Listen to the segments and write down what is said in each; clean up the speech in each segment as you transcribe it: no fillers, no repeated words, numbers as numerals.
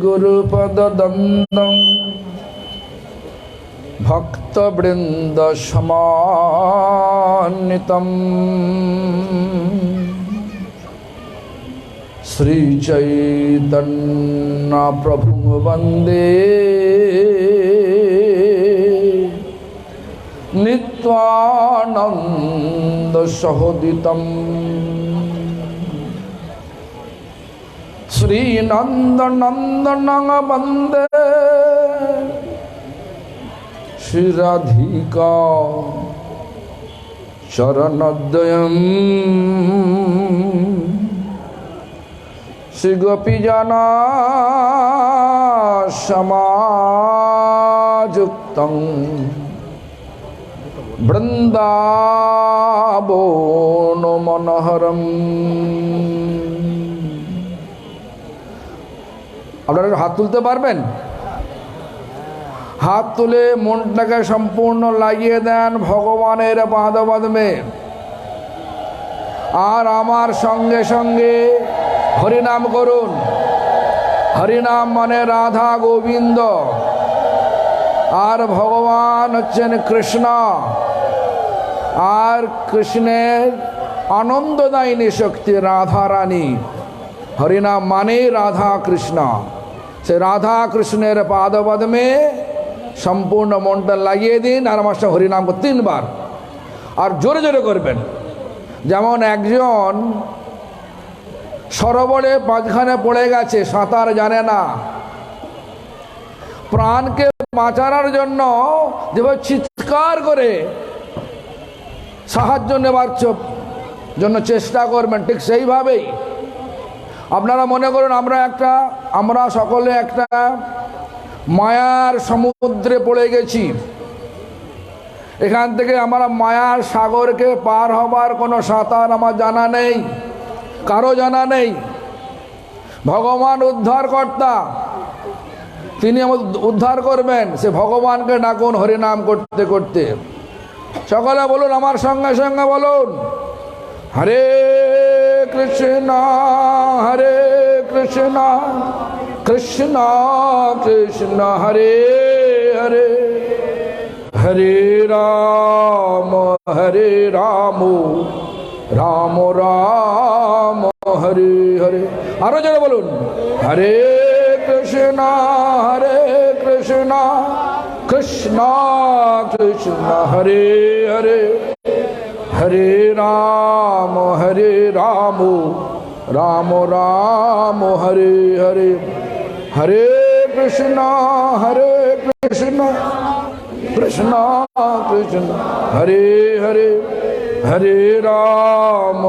গুরুপদদ্বন্দ্বং ভক্তবৃন্দ সমান্বিতম শ্রীচৈতন্য প্রভু বন্দে নিত্যানন্দ সহোদিতম শ্রীনন্দনন্দনং বন্দে শ্রীরাধিকা চরণদ্বয়ম শ্রীগোপীজনা সমাযুক্তং বৃন্দাবন মনোহরম। আপনারা হাত তুলতে পারবেন? হাত তুলে মনটাকে সম্পূর্ণ লাগিয়ে দেন ভগবানের পাদপদ্মে। আর আমার সঙ্গে সঙ্গে হরিনাম করুন। হরিনাম মানে রাধা গোবিন্দ, আর ভগবান হচ্ছেন কৃষ্ণ। আর কৃষ্ণের আনন্দদায়িনী শক্তি রাধা রানী। হরিনাম মানে রাধা কৃষ্ণ। সে রাধা কৃষ্ণের পাদপদ্মে সম্পূর্ণ মনটা লাগিয়ে দিন। আর আমার সঙ্গে হরিনাম 3 বার, আর জোরে জোরে করবেন। যেমন একজন সরোবরে মাঝখানে পড়ে গেছে, সাঁতার জানে না, প্রাণকে বাঁচানোর জন্য যেভাবে চিৎকার করে সাহায্য নেবার জন্য চেষ্টা করবেন, ঠিক সেইভাবেই আপনারা মনে করুন আমরা সকলে একটা মায়ার সমুদ্রে পড়ে গেছি। এখান থেকে আমরা মায়ার সাগরকে পার হবার কোনো সাঁতার আমার জানা নেই, কারো জানা নেই। ভগবান উদ্ধারকর্তা, তিনি আমাদের উদ্ধার করবেন। সে ভগবানকে ডাকুন হরিনাম করতে করতে। সকলে বলুন, আমার সঙ্গে সঙ্গে বলুন, হরে কৃষ্ণ হরে কৃষ্ণ কৃষ্ণ কৃষ্ণ হরে হরে হরে রাম রাম রাম হরে হরে। আরো জোরে বলুন, হরে কৃষ্ণ কৃষ্ণ কৃষ্ণ হরে হরে হরে রাম রাম রাম হরে হরে হরে কৃষ্ণ কৃষ্ণ কৃষ্ণ হরে হরে হরে রাম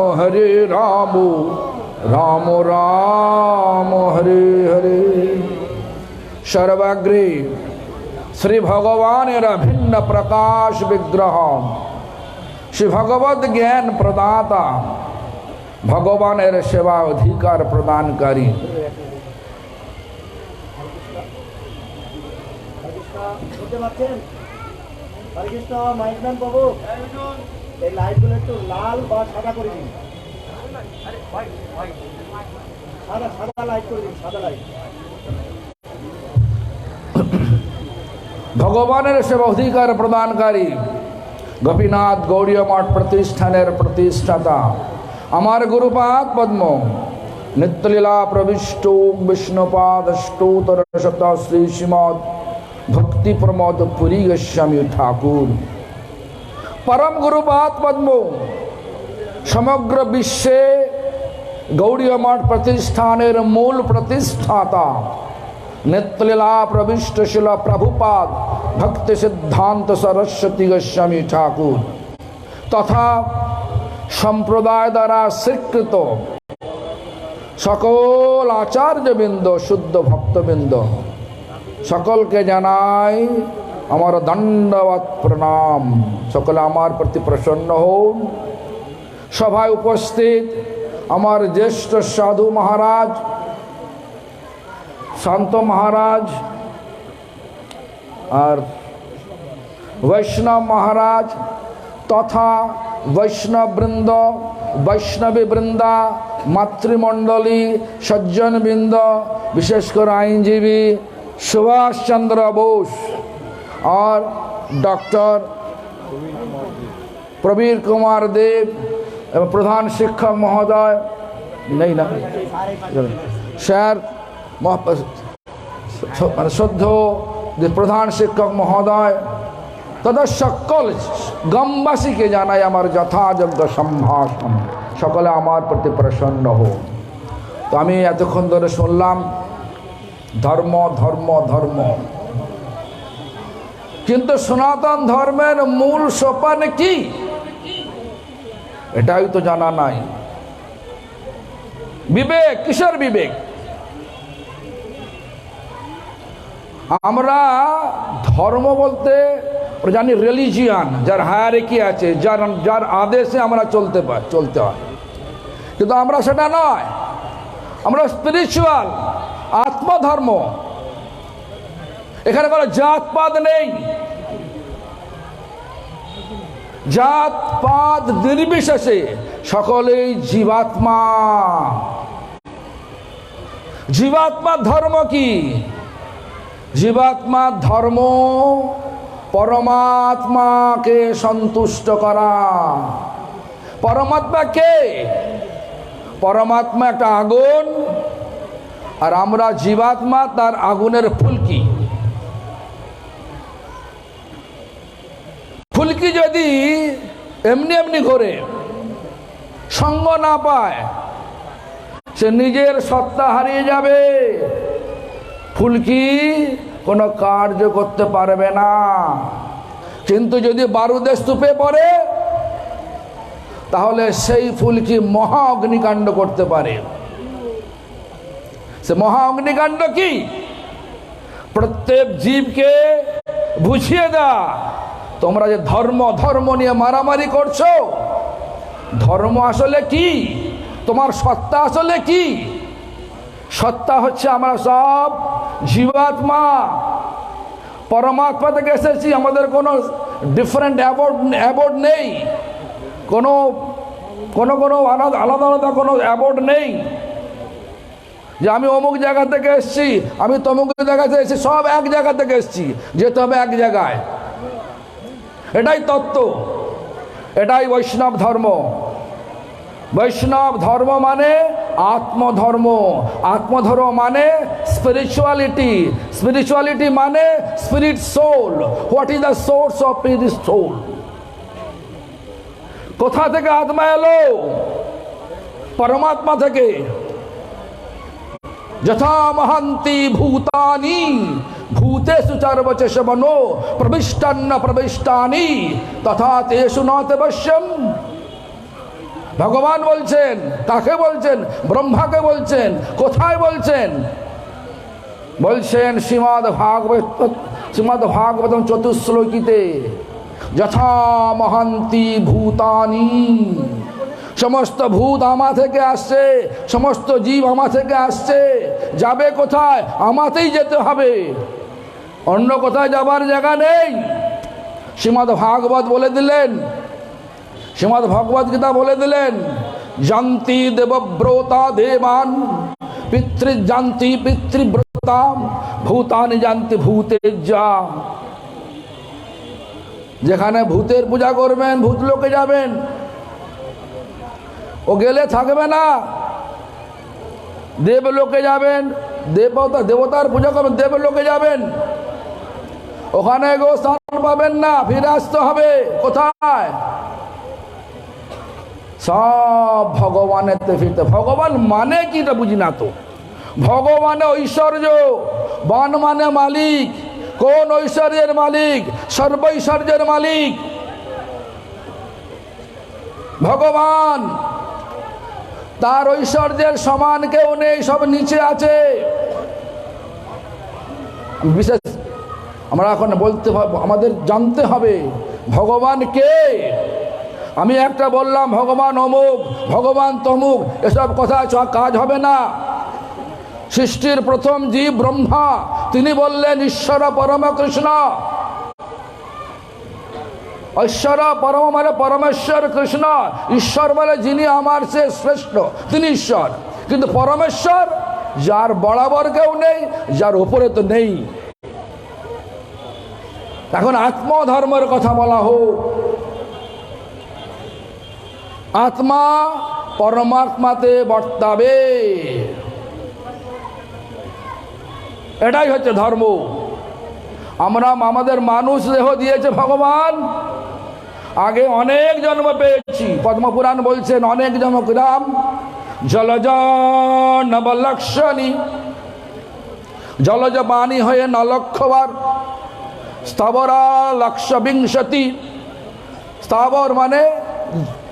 রাম রাম হরে হরে। সর্বাগ্রে শ্রী ভগবানের ভিন্ন প্রকাশ বিগ্রহ, শ্রী ভগবত জ্ঞান প্রদাতা, ভগবানের সেবা অধিকার প্রদানকারী। ভগবানের সেবা অধিকার প্রদানকারী গোপীনাথ গৌড়ীয় মঠ প্রতিষ্ঠানের প্রতিষ্ঠাতা আমার গুরুপাদ পদ্ম নিত্যলীলা প্রবিষ্ট বিষ্ণুপাদ অষ্টোত্তর শত শ্রী শ্রীমদ ভক্তি প্রমোদ পুরী গোস্বামী ঠাকুর। পরম গুরুপাদ পদ্ম সমগ্র বিশ্বে গৌড়ীয় মঠ প্রতিষ্ঠানের মূল প্রতিষ্ঠাতা নিত্যলীলা প্রবিষ্ট শিল প্রভুপাদ ভক্তি সিদ্ধান্ত সরস্বতী গোস্বামী ঠাকুর তথা সম্প্রদায় দ্বারা স্বীকৃত সকল আচার্যবৃন্দ, শুদ্ধ ভক্তবৃন্দ, সকলকে জানাই আমার দণ্ডবত প্রণাম। সকলে আমার প্রতি প্রসন্ন হন। সভায় উপস্থিত আমার জ্যেষ্ঠ সাধু মহারাজ, শান্ত মহারাজ আর বৈষ্ণব মহারাজ তথা বৈষ্ণব বৃন্দ, বৈষ্ণবী বৃন্দা মাতৃমণ্ডলী, সজ্জনবৃন্দ, বিশেষ করে আইনজীবী सुभाष चंद्र बोस और डॉक्टर प्रवीर कुमार देव एवं प्रधान शिक्षक महोदय नहीं ना शहर शुद्ध प्रधान शिक्षक महोदय तथा सकल ग्रामवासी के जानाई आमार यथायोग्य सम्भाषण सकले आमार प्रति प्रसन्न हो। तो आमी एतक्षण धरे शुनलाम धर्म धर्म धर्म, किन्तु सनातन धर्मेर मूल सोपान की एटाई तो जाना नाई। विवेक किसेर विवेक? आमरा धर्म बोलते जानी रिलिजियन जार हायारिकी आछे, जार आदेशे आमरा चलते हय, किन्तु आमरा सेटा नय, आमरा स्पिरिचुअल आत्मधर्म। एखाने कोनो जातपात नेই, जातपात निर्बिशेषे सकलेই जीवात्मा। जीवात्मा धर्म की? जीवात्मा धर्म परमात्मा के संतुष्ट करा। परमात्मा के? परमात्मा एक आगुन और आमरा जीवात्मा तार आगुनेर फुलकी। फुलकी यदि एमনি एमনি घोरे संग ना पाए से निजेर सत्ता हारिये जाबे। फुलकी कोनो कार्य करते पारबे ना। किन्तु यदि बारूदे स्तूपे पड़े ताहले सेई फुलकी महा अग्निकाण्ड करते पारे। से महा अग्निकाण्ड की? प्रत्येक जीव के बुझिए दा তোমরা যে ধর্ম ধর্ম নিয়ে মারামারি করছো, ধর্ম আসলে কি? তোমার সত্তা আসলে কি? সত্তা হচ্ছে আমরা সব জীবাত্মা, পরমাত্মা থেকে এসেছি। আমাদের কোনো ডিফারেন্ট অ্যাবোর্ড নেই, কোনো কোনো কোনো আলাদা আলাদা কোনো অ্যাবোর্ড নেই যে আমি অমুক জায়গা থেকে এসেছি, আমি তমুক জায়গা থেকে এসেছি। সব এক জায়গা থেকে এসেছি, যেতে হবে এক জায়গায়। এটাই তত্ত্ব, এটাই বৈষ্ণব ধর্ম। বৈষ্ণব ধর্ম মানে আত্মধর্ম, আত্মধর্ম মানে স্পিরিচুয়ালিটি, স্পিরিচুয়ালিটি মানে spirit soul. What is the source of this soul? কোথা থেকে আত্মা এলো? পরমাত্মা থেকে। যথা মহান্তি ভূতানি ভূতেষু চর্বচেষ মনো প্রবিষ্টান্ন প্রবিষ্টানি তথা তেষু নতে বশ্যম। ভগবান বলছেন, কাকে বলছেন? ব্রহ্মাকে বলছেন। কোথায় বলছেন? বলছেন শ্রীমদ্ ভাগবতম চতুশ্লোকিতে, যথা মহান্তি ভূতানি। সমস্ত ভূত আমা থেকে আসছে, সমস্ত জীব আমা থেকে আসছে। যাবে কোথায়? আমাতেই যেতে হবে, অন্য কোথায় যাবার জায়গা নেই। শ্রীমদ্ ভাগবত বলে দিলেন, শ্রীমদ্ ভগবত গীতা বলে দিলেন, জান্তি দেবব্রতা দেবান পিতৃজান্তি পিতৃব্রতাম ভূতানি জান্তি ভূতেজ্জা। যেখানে ভূতের পূজা করবেন, ভূত লোকে যাবেন, ও গেলে থাকবে না। দেবলোকে যাবেন, দেবতার পূজা করবেন, দেবলোকে যাবেন, ওখানে গো স্থান পাবেন না, ফিরে আসতে হবে। কোথায়? সব ভগবানেতে ফিরতে। ভগবান মানে কি এটা বুঝি না তো। ভগবানে ঐশ্বর্য, বান মানে মালিক। কোন ঐশ্বর্যের মালিক? সর্বৈশ্বর্যের মালিক ভগবান। তার ঐশ্বর্যের সমান কেউ নেই, সব নিচে আছে। বিশেষ আমরা এখন বলতে হবে, আমাদের জানতে হবে ভগবান কে। আমি একটা বললাম ভগবান অমুক, ভগবান তমুক, এসব কথা কাজ হবে না। সৃষ্টির প্রথম জীব ব্রহ্মা, তিনি বললেন ঈশ্বর পরম কৃষ্ণ। ঈশ্বর পরম মানে পরমেশ্বর কৃষ্ণ, ঈশ্বর বলে যিনি আমার চেয়ে শ্রেষ্ঠ, তিনি ঈশ্বর। কিন্তু পরমেশ্বর যার বরাবর কেউ নেই, যার উপরে তো নেই। এখন আত্মধর্মের কথা বলা হোক, আত্মা পরমাত্মাতে বর্তাবে, এটাই হচ্ছে ধর্ম। আমরা আমাদের মানুষ দেহ দিয়েছে ভগবান, আগে অনেক জন্ম পেয়েছি। পদ্মপুরাণ বলছেন অনেক জন্ম গ্রাম জলজ নবলক্ষণী, জলজ বাণী হয়ে 9 লক্ষবার, স্থাবরা 1,20,000। স্থাবর মানে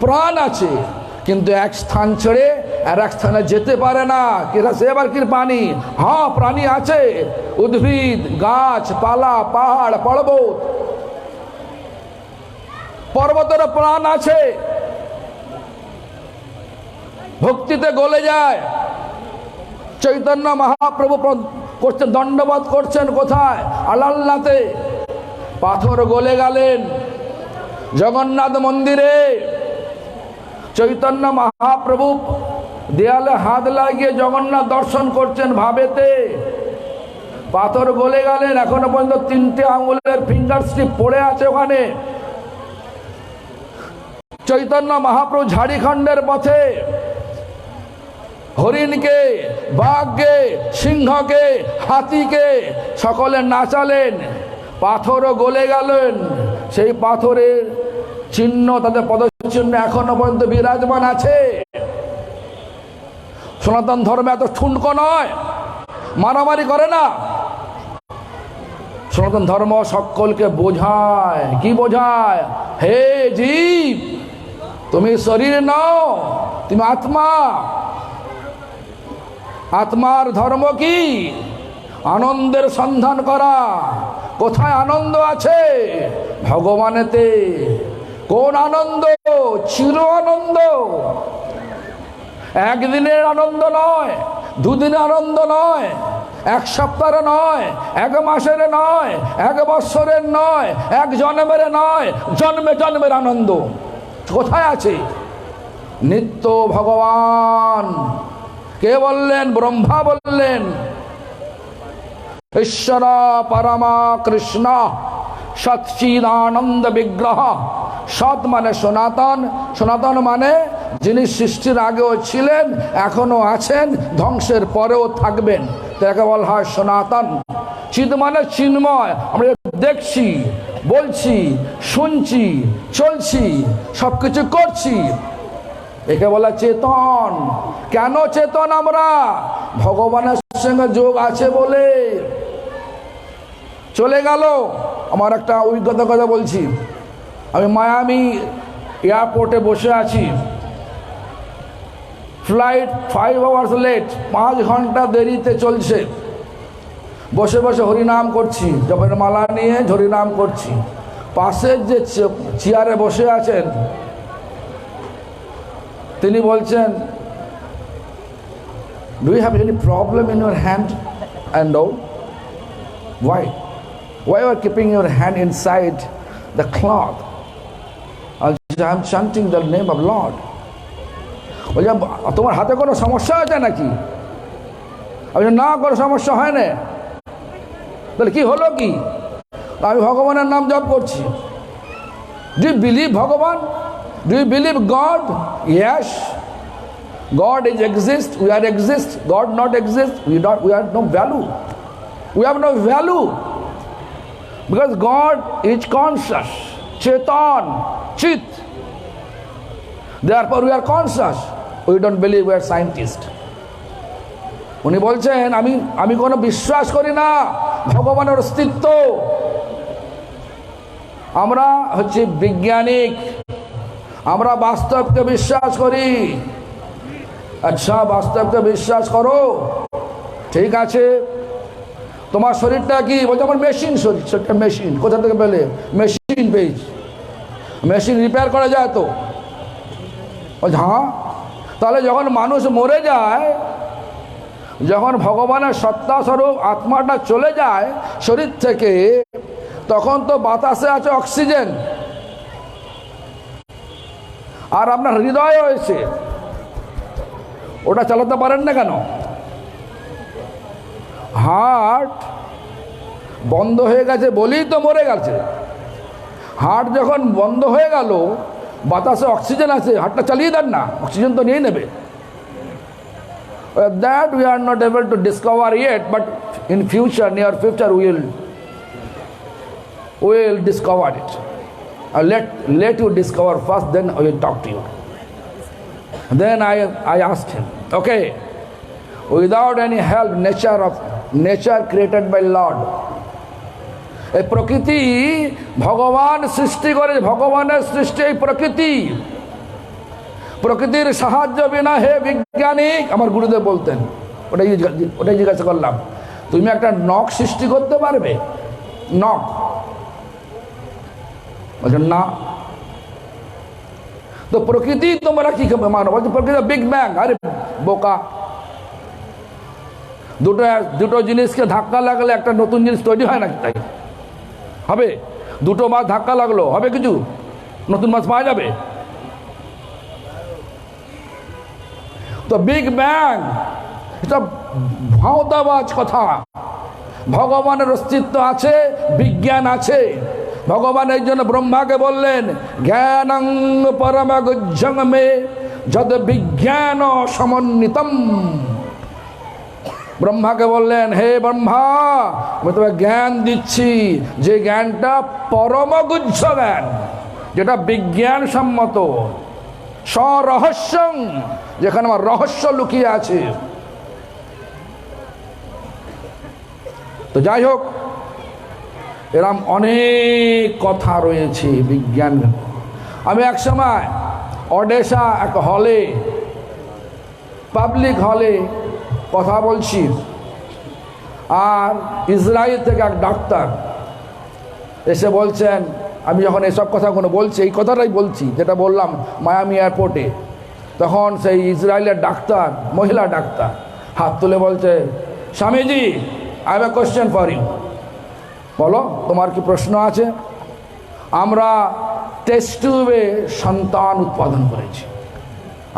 প্রাণ আছে, কিন্তু এক স্থান ছেড়ে আর এক স্থানে যেতে পারে না। সে আবার কি প্রাণী? হ্যাঁ, প্রাণী আছে, উদ্ভিদ, গাছ পালা, পাহাড় পর্বত, পর্বতের প্রাণ আছে, ভক্তিতে গলে যায়। চৈতন্য মহাপ্রভু করছেন, দণ্ডবোধ করছেন কোথায়? আলালনাতে। পাথর গলে গেলেন জগন্নাথ মন্দিরে। চৈতন্য মহাপ্রভু দেয়ালে হাত লাগিয়ে জগন্নাথ দর্শন করছেন ভাবেতে, পাথর গলে গেলেন। এখনো পর্যন্ত 3টে আঙুলের ফিঙ্গার স্ট্রিপ পড়ে আছে ওখানে। চৈতন্য মহাপ্রভু ঝাড়িখণ্ডের পথে হরিণকে, বাঘকে, সিংহকে, হাতিকে সকলে নাচালেন, পাথরও গলে গেলেন। সেই পাথরের চিহ্ন, তাদের পদচিহ্ন এখনো পর্যন্ত বিরাজমান আছে। সনাতন ধর্মে এত ঠুনকো নয়, মারামারি করে না। সনাতন ধর্ম সকলকে বোঝায়। কি বোঝায়? হে জীব, তুমি শরীর নও, তুমি আত্মা। আত্মার ধর্ম কি? আনন্দের সন্ধান করা। কোথায় আনন্দ আছে? ভগবানেতে। কোন আনন্দ? চির আনন্দ। একদিনের আনন্দ নয়, দুদিনের আনন্দ নয়, 1 সপ্তাহের নয়, 1 মাসের নয়, 1 বৎসরের নয়, 1 জন্মের নয়, জন্মে জন্মের আনন্দ কোথায় আছে? নিত্য ভগবান। কে বললেন? ব্রহ্মা বললেন। ঈশ্বর পরমা কৃষ্ণ সচ্চিদানন্দ বিগ্রহ। সৎ মানে সনাতন, সনাতন মানে যিনি সৃষ্টির আগেও ছিলেন, এখনো আছেন, ধ্বংসের পরেও থাকবেন, তাকে বলা হয় সনাতন। চিৎ মানে চিন্ময়, আমরা দেখছি, বলছি, শুনছি, চলছি, সবকিছু করছি, একে বলা চেতন। কেন চেতন? আমরা ভগবানের সঙ্গে যোগ আছে বলে। চলে গেল। আমার একটা অভিজ্ঞতার কথা বলছি। আমি মায়ামি এয়ারপোর্টে বসে আছি, ফ্লাইট 5 আওয়ার্স লেট, 5 ঘন্টা দেরিতে চলছে। বসে বসে হরিনাম করছি, জপের মালা নিয়ে হরিনাম করছি। পাশের যে চেয়ারে বসে আছেন তিনি বলছেন, do you have any problem in your hand? And no. Why you are keeping your hand inside the cloth? I am chanting the name of Lord. বলছে, তোমার হাতে কোনো সমস্যা আছে নাকি? আমি না, কোনো সমস্যা হয় না। তাহলে কি হলো? কি আমি ভগবানের নাম জপ করছি। Do you believe Bhagwan? Do you believe god? Yes, God is exist, we are exist. God not exist, we have no value. We have no value because God is conscious, Chetan, Chit. Therefore we are conscious. We don't believe we are scientists. উনি বলছেন, আমি কোনো বিশ্বাস করি না ভগবানের অস্তিত্ব। আমরা হচ্ছে বিজ্ঞানিক, আমরা বাস্তবকে বিশ্বাস করি। আচ্ছা, বাস্তবকে বিশ্বাস করো, ঠিক আছে। তোমার শরীরটা কি? বলছে আমার মেশিন শরীর। সেটা মেশিন কোথা থেকে পেলে? মেশিন পেয়েছি। মেশিন রিপেয়ার করা যায় তো? বলছে হ্যাঁ। তাহলে যখন মানুষ মরে যায়, যখন ভগবানের সত্তা স্বরূপ আত্মাটা চলে যায় শরীর থেকে, তখন তো বাতাসে আছে অক্সিজেন, আর আপনার হৃদয় হয়েছে, ওটা চালাতে পারেন না কেন? হার্ট বন্ধ হয়ে গেছে বলেই তো মরে গেছে। হার্ট যখন বন্ধ হয়ে গেল, বাতাসে অক্সিজেন আছে, হার্টটা চালিয়ে দেন না, অক্সিজেন তো নিয়ে নেবে। That we are not able to discover yet, but in future, near future, we will discover it. Let you discover first, then I will talk to you. Then I asked him, okay, without any help, nature created by Lord. এই প্রকৃতি ভগবান সৃষ্টি করে, ভগবানের সৃষ্টি এই প্রকৃতি। প্রকৃতির সাহায্য বিনা হে বিজ্ঞানিক, আমার গুরুদেব বলতেন, ওটাই জিজ্ঞাসা করলাম, তুমি একটা নখ সৃষ্টি করতে পারবে? নখ বলছেন না। তো প্রকৃতি তোমরা কি মানো? বলছে প্রকৃতি বিগ ব্যাং। আরে বোকা, দুটো জিনিসকে ধাক্কা লাগলে একটা নতুন জিনিস তৈরি হয় না, তাই হবে? দুটো মাছ ধাক্কা লাগলো, হবে কিছু নতুন মাছ পাওয়া যাবে? তো বিগ ব্যাং এটা ভাওতাবাজ কথা। ভগবানের অস্তিত্ব আছে, বিজ্ঞান আছে। ভগবান এই জন্য ব্রহ্মাকে বললেন, জ্ঞানং পরমগুজ্জং মে যদ বিজ্ঞান সমন্বিতম। ব্রহ্মাকে বললেন, হে ব্রহ্মা, আমি তোমাকে জ্ঞান দিচ্ছি, যে জ্ঞানটা পরমগুজ্জ জ্ঞান, যেটা বিজ্ঞান সম্মত, স্বরহস্যং, যেখানে আমার রহস্য লুকিয়ে আছে। তো যাই হোক, এরম অনেক কথা রয়েছে বিজ্ঞান। আমি এক সময় ওডেশা এক হলে, পাবলিক হলে কথা বলছি, আর ইসরায়েল থেকে এক ডাক্তার এসে বলছেন, আমি যখন এসব কথাগুলো বলছি, এই কথাটাই বলছি যেটা বললাম মায়ামি এয়ারপোর্টে, তখন সেই ইসরায়েলের ডাক্তার, মহিলা ডাক্তার, হাত তুলে বলছে, Swamiji, I have a question for you. বলো, তোমার কি প্রশ্ন আছে? আমরা টেস্ট টিউবে সন্তান উৎপাদন করেছি।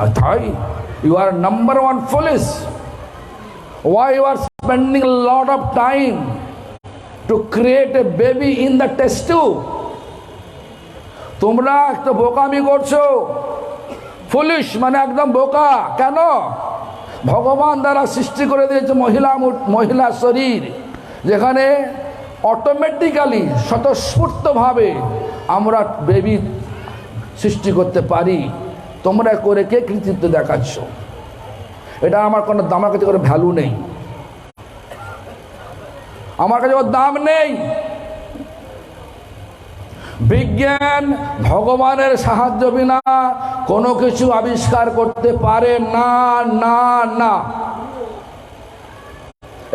আর তাই? You are number one police. Why you are spending a lot of time to create a baby in the test tube? তোমরা একটা বোকামি করছো। ফুলিশ মানে একদম বোকা। কেন? ভগবান দ্বারা সৃষ্টি করে দিয়েছে মহিলা শরীর, যেখানে অটোমেটিক্যালি স্বতঃস্ফূর্তভাবে আমরা বেবি সৃষ্টি করতে পারি। তোমরা করে কে কৃতিত্ব দেখাচ্ছ? এটা আমার কোনো আমার কাছে কোনো ভ্যালু নেই, আমার কাছে কোনো দাম নেই। বিজ্ঞান ভগবানের সাহায্য বিনা কোনো কিছু আবিষ্কার করতে পারে না, না, না।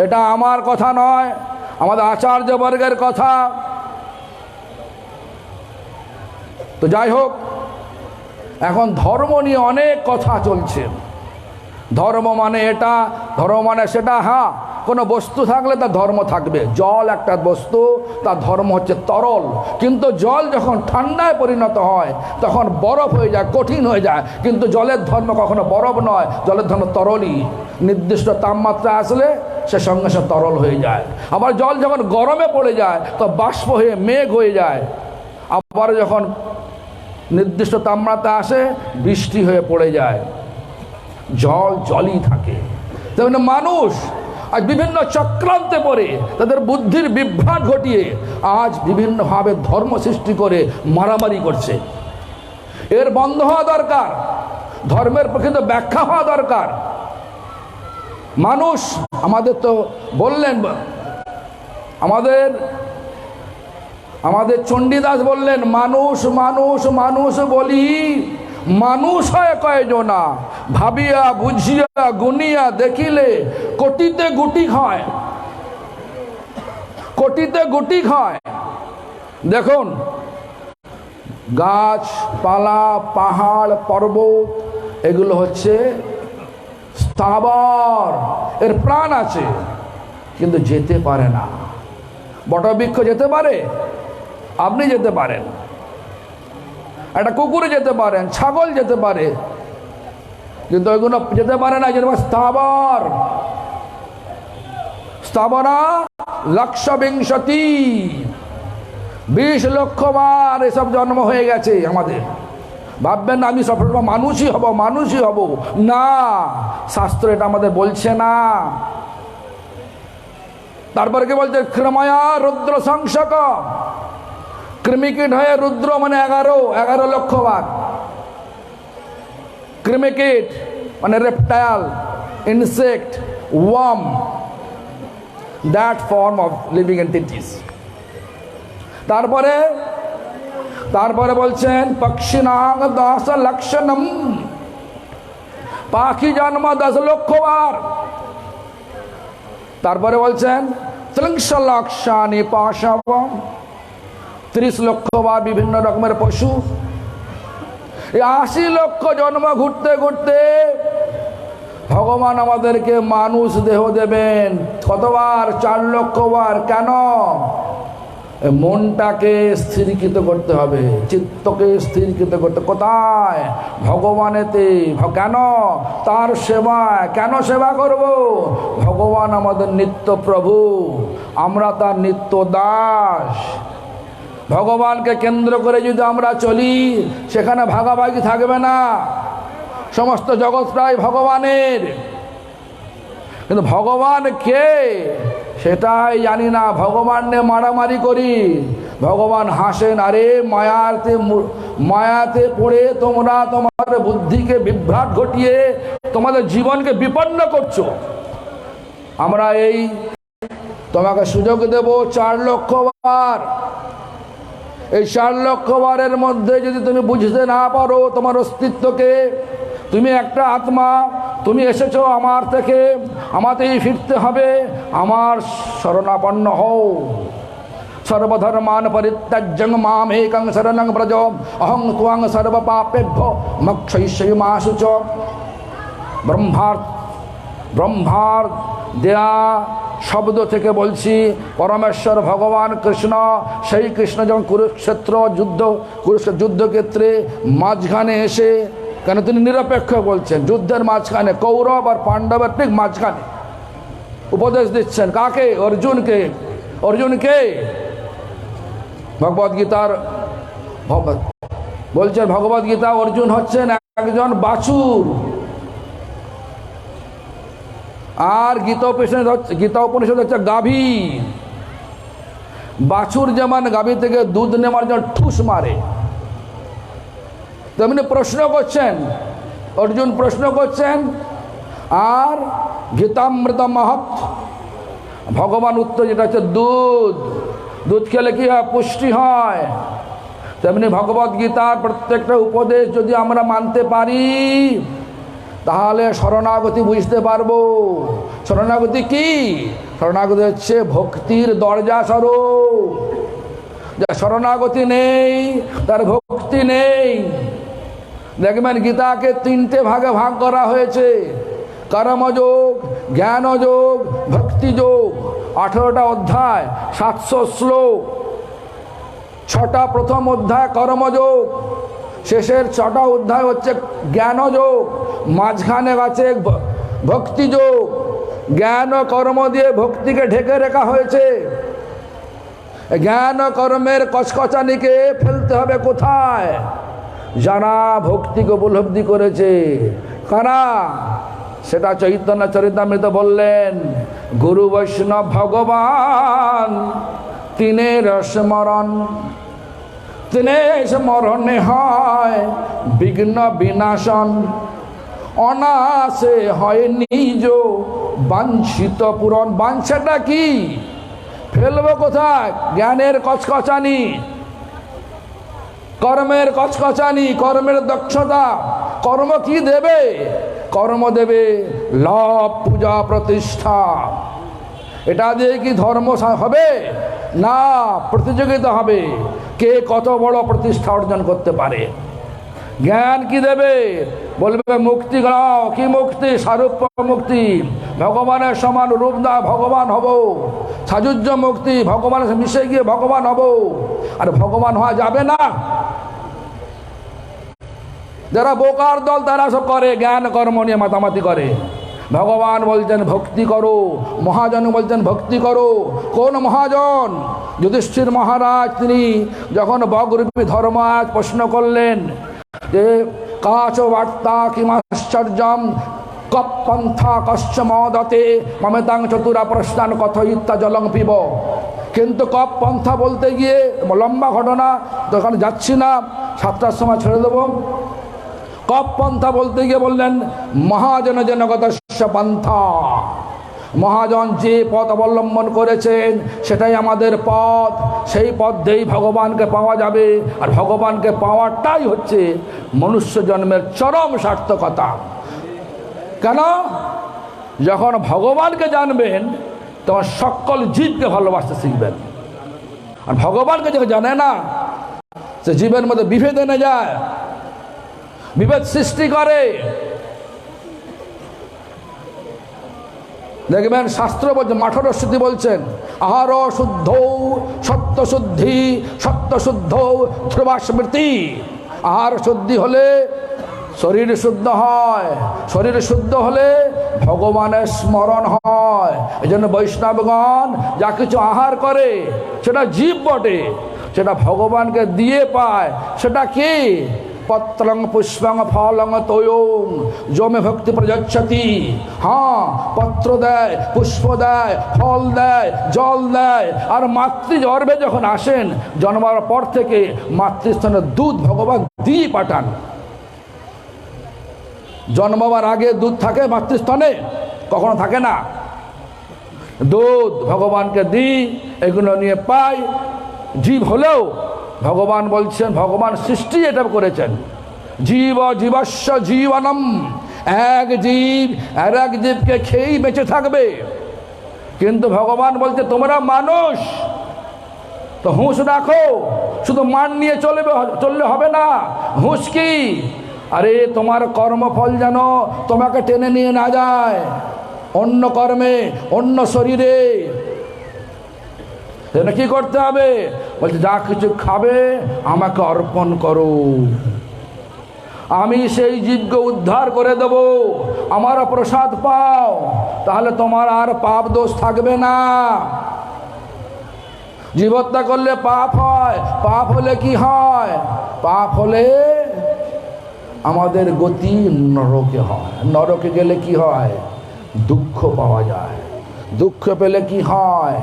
এটা আমার কথা নয়, আমাদের আচার্যবর্গের কথা। তো যাই হোক, এখন ধর্ম নিয়ে অনেক কথা চলছে। ধর্ম মানে এটা, ধর্ম মানে সেটা। হ্যাঁ, কোনো বস্তু থাকলে তার ধর্ম থাকবে। জল একটা বস্তু, তার ধর্ম হচ্ছে তরল। কিন্তু জল যখন ঠান্ডায় পরিণত হয় তখন বরফ হয়ে যায়, কঠিন হয়ে যায়। কিন্তু জলের ধর্ম কখনো বরফ নয়, জলের ধর্ম তরলই। নির্দিষ্ট তাপমাত্রা আসলে সে সঙ্গে সঙ্গে তরল হয়ে যায়। আবার জল যখন গরমে পড়ে যায় তো বাষ্প হয়ে মেঘ হয়ে যায়। আবার যখন নির্দিষ্ট তাপমাত্রা আসে বৃষ্টি হয়ে পড়ে যায়। জল জলই থাকে। তেমনি মানুষ আজ বিভিন্ন চক্রান্তে পড়ে তাদের বুদ্ধির বিভ্রাট ঘটিয়ে আজ বিভিন্নভাবে ধর্ম সৃষ্টি করে মারামারি করছে। এর বন্ধ হওয়া দরকার, ধর্মের প্রকৃত ব্যাখ্যা হওয়া দরকার। মানুষ আমাদের তো বললেন, আমাদের চণ্ডীদাস বললেন, মানুষ মানুষ মানুষ বলি মানুষ হয় কয়জনা, ভাবিয়া বুঝিয়া গুনিয়া দেখিলে কোটিতে গুটি হয়, কোটিতে গুটি হয়। দেখুন, গাছপালা, পাহাড়, পর্বত, এগুলো হচ্ছে স্থাবর, এর প্রাণ আছে, কিন্তু যেতে পারে না। বটবৃক্ষ যেতে পারে, আপনি যেতে পারেন। একটা কুকুরে যেতে পারেন, ছাগল যেতে পারে, কিন্তু ওইগুলো যেতে পারে না। যেরকম স্থাবর, স্থাবরা লক্ষ বিংশতি, 20 লক্ষ বার এসব জন্ম হয়ে গেছে আমাদের। ভাববেন না আমি সবসময় মানুষই হব, মানুষই হব, না, শাস্ত্র এটা আমাদের বলছে না। তারপরে কি বলছে? কৃময়া রুদ্র সংসক, কৃমিকিট হয়ে রুদ্র মানে 11 লক্ষ বার। কৃমিকিট মানে reptile, insect, worm, that form of living entities. তারপরে বলছেন পক্ষিনাং 10 লক্ষণম, পাখি জন্ম 10 লক্ষ বার। তারপরে বলছেন 30 লক্ষানি পাশবম, 30 লক্ষ বার বিভিন্ন রকমের পশু। 80 লক্ষ জন্ম ঘুরতে ঘুরতে ভগবান আমাদেরকে মানুষ দেহ দেবেন। কতবার? 4 লক্ষ বার। কেন? মনটাকে স্থিরকৃত করতে হবে, চিত্তকে স্থিরকৃত করতে। কোথায়? ভগবানেতে। কেন? তার সেবায়। কেন সেবা করব? ভগবান আমাদের নিত্য প্রভু, আমরা তার নিত্য দাস। ভগবানকে কেন্দ্র করে যদি আমরা চলি, সেখানে ভাগাভাগি থাকবে না, সমস্ত জগৎটাই ভগবানের। কিন্তু ভগবান কে সেটাই জানি না, ভগবান নিয়ে মারামারি করি। ভগবান হাসেন, আরে মায়াতে পড়ে তোমরা তোমাদের বুদ্ধিকে বিভ্রাট ঘটিয়ে তোমাদের জীবনকে বিপন্ন করছো। আমরা এই তোমাকে সুযোগ দেব 4 লক্ষ বার। এই 4 লক্ষ বারের মধ্যে যদি তুমি বুঝতে না পারো তোমার অস্তিত্বকে, তুমি একটা আত্মা, তুমি এসেছো আমার থেকে, আমাতেই ফিরতে হবে, আমার শরণাপন্ন হও। সর্বধর্মান পরিত্যাজ্যং মাম একং শরণং ব্রজ, অহং ত্বং সর্বপাপেভ্যো মোক্ষয়িষ্যামি মা শুচঃ। ব্রহ্মার দেয়া শব্দ থেকে বলছি, পরমেশ্বর ভগবান কৃষ্ণ, সেই কৃষ্ণ যখন কুরুক্ষেত্র যুদ্ধক্ষেত্রে মাঝখানে এসে, কেন তিনি নিরপেক্ষ বলছেন, যুদ্ধের মাঝখানে, কৌরব আর পাণ্ডবের ঠিক মাঝখানে উপদেশ দিচ্ছেন। কাকে? অর্জুনকে। অর্জুনকে ভগবদ্গীতার বলছেন, ভগবদ্গীতা অর্জুন হচ্ছেন একজন বাছুর, আর গীতা উপনিষদ হচ্ছে গাভী। বাছুর যেমন গাভী থেকে দুধ নেওয়ার জন্য ঠুস মারে, তেমনি প্রশ্ন করছেন অর্জুন, প্রশ্ন করছেন। আর গীতামৃত মহৎ, ভগবান উত্তর, যেটা হচ্ছে দুধ। দুধ খেলে কি হয়? পুষ্টি হয়। তেমনি ভগবদ্গীতার প্রত্যেকটা উপদেশ যদি আমরা মানতে পারি, তাহলে শরণাগতি বুঝতে পারবো। শরণাগতি কি? শরণাগতি হচ্ছে ভক্তির দরজা স্বরূপ। যা শরণাগতি নেই, তার ভক্তি নেই। দেখবেন গীতাকে 3টে ভাগে ভাগ করা হয়েছে: কর্মযোগ, জ্ঞানযোগ, ভক্তিযোগ। 18টা অধ্যায়, 700 শ্লোক। 6টা প্রথম অধ্যায় কর্মযোগ, শেষের 6টা অধ্যায় হচ্ছে জ্ঞানযোগ, মাঝখানে আছে ভক্তিযোগ। জ্ঞান ও কর্ম দিয়ে ভক্তিকে ঢেকে রাখা হয়েছে। জ্ঞান ও কর্মের কচকচানিকে ফেলতে হবে কোথায়? যারা ভক্তিকে উপলব্ধি করেছে। কারা? সেটা চৈতন্য চরিতামৃত বললেন, গুরু বৈষ্ণব ভগবান তিনের স্মরণ, তিনে স্মরণে হয় বিঘ্ন বিনাশন, অনাসে হয় নিজ বাঞ্ছিত পূরণ। বাঞ্ছাটা কি? ফেলবো কোথায়? জ্ঞানের কচকচানি, কর্মের কচকচানি, কর্মের দক্ষতা। কর্ম কি দেবে? কর্ম দেবে লাভ, পূজা, প্রতিষ্ঠা। এটা দিয়ে কি ধর্ম হবে? না, প্রতিযোগিতা হবে, কে কত বড় প্রতিষ্ঠা অর্জন করতে পারে। জ্ঞান কি দেবে? বলবে মুক্তি গ্রহ। কি মুক্তি? সারূপ্য মুক্তি, ভগবানের সমান রূপ দা ভগবান হব। সাযুজ্য মুক্তি, ভগবানের মিশে গিয়ে ভগবান হব। আর ভগবান হওয়া যাবে না, যারা বোকার দল তারা সব করে, জ্ঞান কর্ম নিয়ে মাতামাতি করে। ভগবান বলছেন ভক্তি করো, মহাজন বলছেন ভক্তি করো। কোন মহাজন? যুধিষ্ঠির মহারাজ, তিনি যখন বগরূপী ধর্মরাজ প্রশ্ন করলেন যে কাচ বার্তা কিমাশ্চর্যম কপন্থা কশ্চ মদতে মমেতাং চতুরা প্রশ্নান কথয়িত্তা জলং পিব। কিন্তু কপ পন্থা বলতে গিয়ে লম্বা ঘটনা, তখন যাচ্ছি না, 7টার সময় ছেড়ে দেবো। কপ পন্থা বলতে গিয়ে বললেন মহাজন জনগত পন্থা, মহাজন যে পথ অবলম্বন করেছেন সেটাই আমাদের পথ, সেই পথ দিয়েই ভগবানকে পাওয়া যাবে। আর ভগবানকে পাওয়াটাই হচ্ছে মনুষ্য জন্মের চরম সার্থকতা। কেন? যখন ভগবানকে জানবেন তখন সকল জীবকে ভালোবাসতে শিখবেন। আর ভগবানকে যখন জানে না, সে জীবের মধ্যে বিভেদ এনে যায়, বিভেদ সৃষ্টি করে। দেখবেন শাস্ত্র বলছেন, মাঠরস্বতী বলছেন আহার শুদ্ধ সত্য শুদ্ধি, সত্য শুদ্ধ ধ্রুবা স্মৃতি। আহার শুদ্ধি হলে শরীর শুদ্ধ হয়, শরীর শুদ্ধ হলে ভগবানের স্মরণ হয়। এই জন্য বৈষ্ণবগণ যা কিছু আহার করে সেটা জীব বটে, সেটা ভগবানকে দিয়ে পায়। সেটা কি? পত্রং পুষ্পং ফলং তয়োং যমে ভক্তি প্রযচ্ছতি। হ্যাঁ, পত্র দেয়, পুষ্প দেয়, ফল দেয়, জল দেয়। আর মাতৃগর্ভে যখন আসেন, জন্মার পর থেকে মাতৃস্থানে দুধ ভগবান দিয়ে পাঠান। জন্মাবার আগে দুধ থাকে মাতৃস্থানে? কখনো থাকে না। দুধ ভগবানকে দিই, এগুলো নিয়ে পাই। জীব হলেও ভগবান বলছেন, ভগবান সৃষ্টি এটা করেছেন, জীব জীবস্য জীবনম, এক জীব আর এক জীবকে খেয়েই বেঁচে থাকবে। কিন্তু ভগবান বলছে তোমরা মানুষ তো হুঁশ রাখো, শুধু মান নিয়ে চললে হবে না। হুঁশ কি? আরে তোমার কর্মফল যেন তোমাকে টেনে নিয়ে না যায় অন্য কর্মে, অন্য শরীরে। কি করতে হবে? বলছে যা কিছু খাবে আমাকে অর্পণ করো, আমি সেই জীবকে উদ্ধার করে দেব। আমার প্রসাদ পাও, তাহলে তোমার আর পাপ দোষ থাকবে না। জীবহত্যা করলে পাপ হয়। পাপ হলে কি হয়? পাপ হলে আমাদের গতি নরকে হয়। নরকে গেলে কি হয়? দুঃখ পাওয়া যায়। দুঃখ পেলে কি হয়?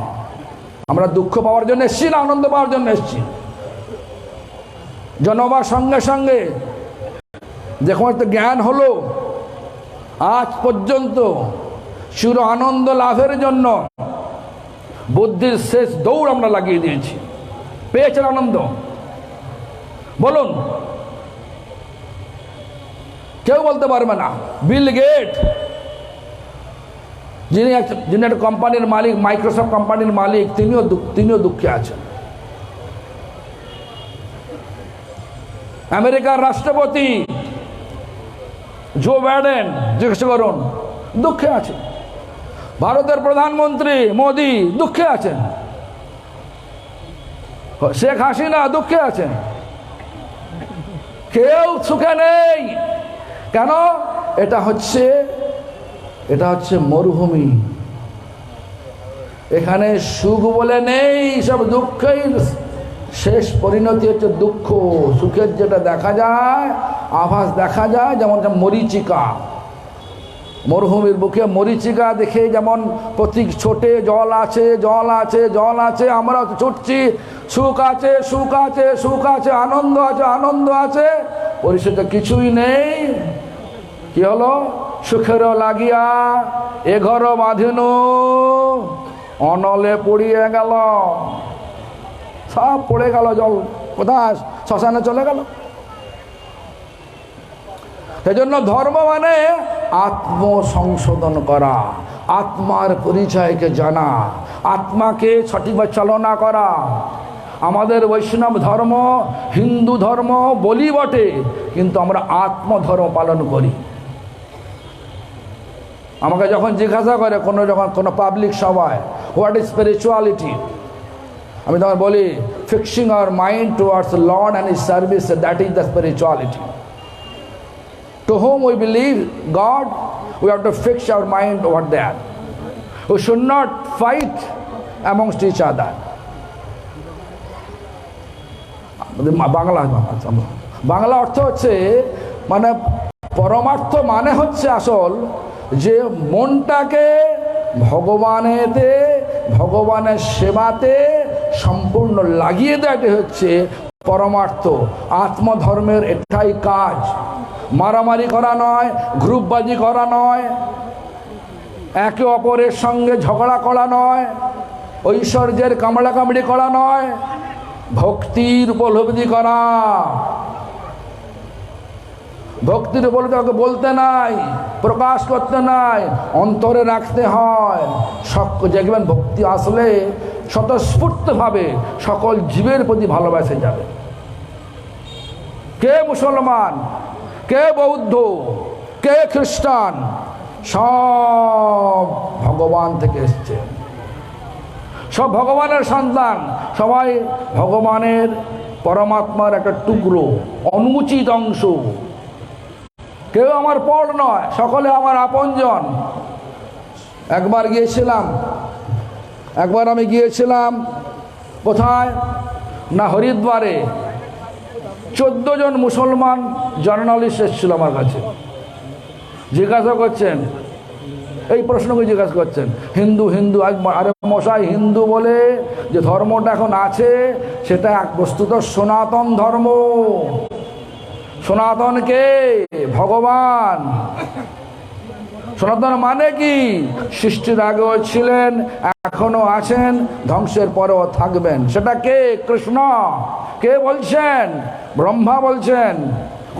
আমরা দুঃখ পাওয়ার জন্য এসছি না আনন্দ পাওয়ার জন্য এসছি? জন্মাবার সঙ্গে সঙ্গে যখন একটা জ্ঞান হলো, আজ পর্যন্ত চির আনন্দ লাভের জন্য বুদ্ধির শেষ দৌড় আমরা লাগিয়ে দিয়েছি। পেয়েছেন আনন্দ? বলুন, কেউ বলতে পারবে না। বিল গেট, যিনি একটা কোম্পানির মালিক, মাইক্রোসফট কোম্পানির মালিক, তিনিও দুঃখে আছেন। আমেরিকার রাষ্ট্রপতি জো বাইডেন, জিজ্ঞেস করুন, দুঃখে আছে। ভারতের প্রধানমন্ত্রী মোদি দুঃখে আছেন। শেখ হাসিনা দুঃখে আছেন। কেউ সুখে নেই। কেন? এটা হচ্ছে মরুভূমি। এখানে সুখ বলে নেই, সব দুঃখেই শেষ পরিণতি হচ্ছে দুঃখ। সুখের যেটা দেখা যায়, আভাস দেখা যায়, যেমন মরীচিকা, মরুভূমির বুকে মরীচিকা দেখে যেমন প্রতীক ছোটে জল আছে, জল আছে, জল আছে, আমরা ছুটছি, সুখ আছে, সুখ আছে, সুখ আছে, আনন্দ আছে, আনন্দ আছে, পরিস্থিতি কিছুই নেই। কি হলো? সুখেরও লাগিয়া এ ঘর বাঁধিনু, অনলে পড়িয়ে গেল। সব পড়ে গেল, জল কোথায়? শ্মশানে চলে গেল। সেজন্য ধর্ম মানে আত্মসংশোধন করা, আত্মার পরিচয়কে জানা, আত্মাকে সঠিকভাবে চালনা করা। আমাদের বৈষ্ণব ধর্ম, হিন্দু ধর্ম বলি বটে, কিন্তু আমরা আত্মধর্ম পালন করি। আমাকে যখন জিজ্ঞাসা করে কোনো পাবলিক সভায়, হোয়াট ইজ স্পিরিচুয়ালিটি, আমি তখন বলি, fixing our mind towards Lord and his service, that is the spirituality. to whom we believe God, we have to fix our mind over that. We should not fight amongst each other. Bangla অর্থ হচ্ছে মানে পরমার্থ মানে হচ্ছে আসল যে মনটাকে ভগবানেতে ভগবানের সেবাতে সম্পূর্ণ লাগিয়ে দেওয়াটি হচ্ছে পরমার্থ। আত্মধর্মের এটাই কাজ, মারামারি করা নয়, গ্রুপবাজি করা নয়, একে অপরের সঙ্গে ঝগড়া করা নয়, ঐশ্বর্যের কামড়াকামড়ি করা নয়, ভক্তির উপলব্ধি করা। ভক্তির উপলব্ধি বলতে নাই, প্রকাশ করতে নাই, অন্তরে রাখতে হয়। দেখবেন ভক্তি আসলে স্বতঃস্ফূর্তভাবে সকল জীবের প্রতি ভালোবাসে যাবে। কে মুসলমান, কে বৌদ্ধ, কে খ্রিস্টান, সব ভগবান থেকে এসছে, সব ভগবানের সন্তান, সবাই ভগবানের পরমাত্মার একটা টুকরো, অনুচিত অংশ। কেউ আমার পর নয়, সকলে আমার আপনজন। একবার আমি গিয়েছিলাম কোথায় না, হরিদ্বারে। 14 জন মুসলমান জার্নালিস্ট এসেছিল আমার কাছে, জিজ্ঞাসা করছেন, এই প্রশ্নকে জিজ্ঞাসা করছেন, হিন্দু হিন্দু। আরে মশাই, হিন্দু বলে যে ধর্মটা এখন আছে সেটা বস্তুত সনাতন ধর্ম। সনাতন কে? ভগবান। সনাতন মানে কি? সৃষ্টির আগেও ছিলেন, এখনো আছেন, ধ্বংসের পরেও থাকবেন। সেটা কে? কৃষ্ণ। কে বলছেন? ব্রহ্মা বলছেন।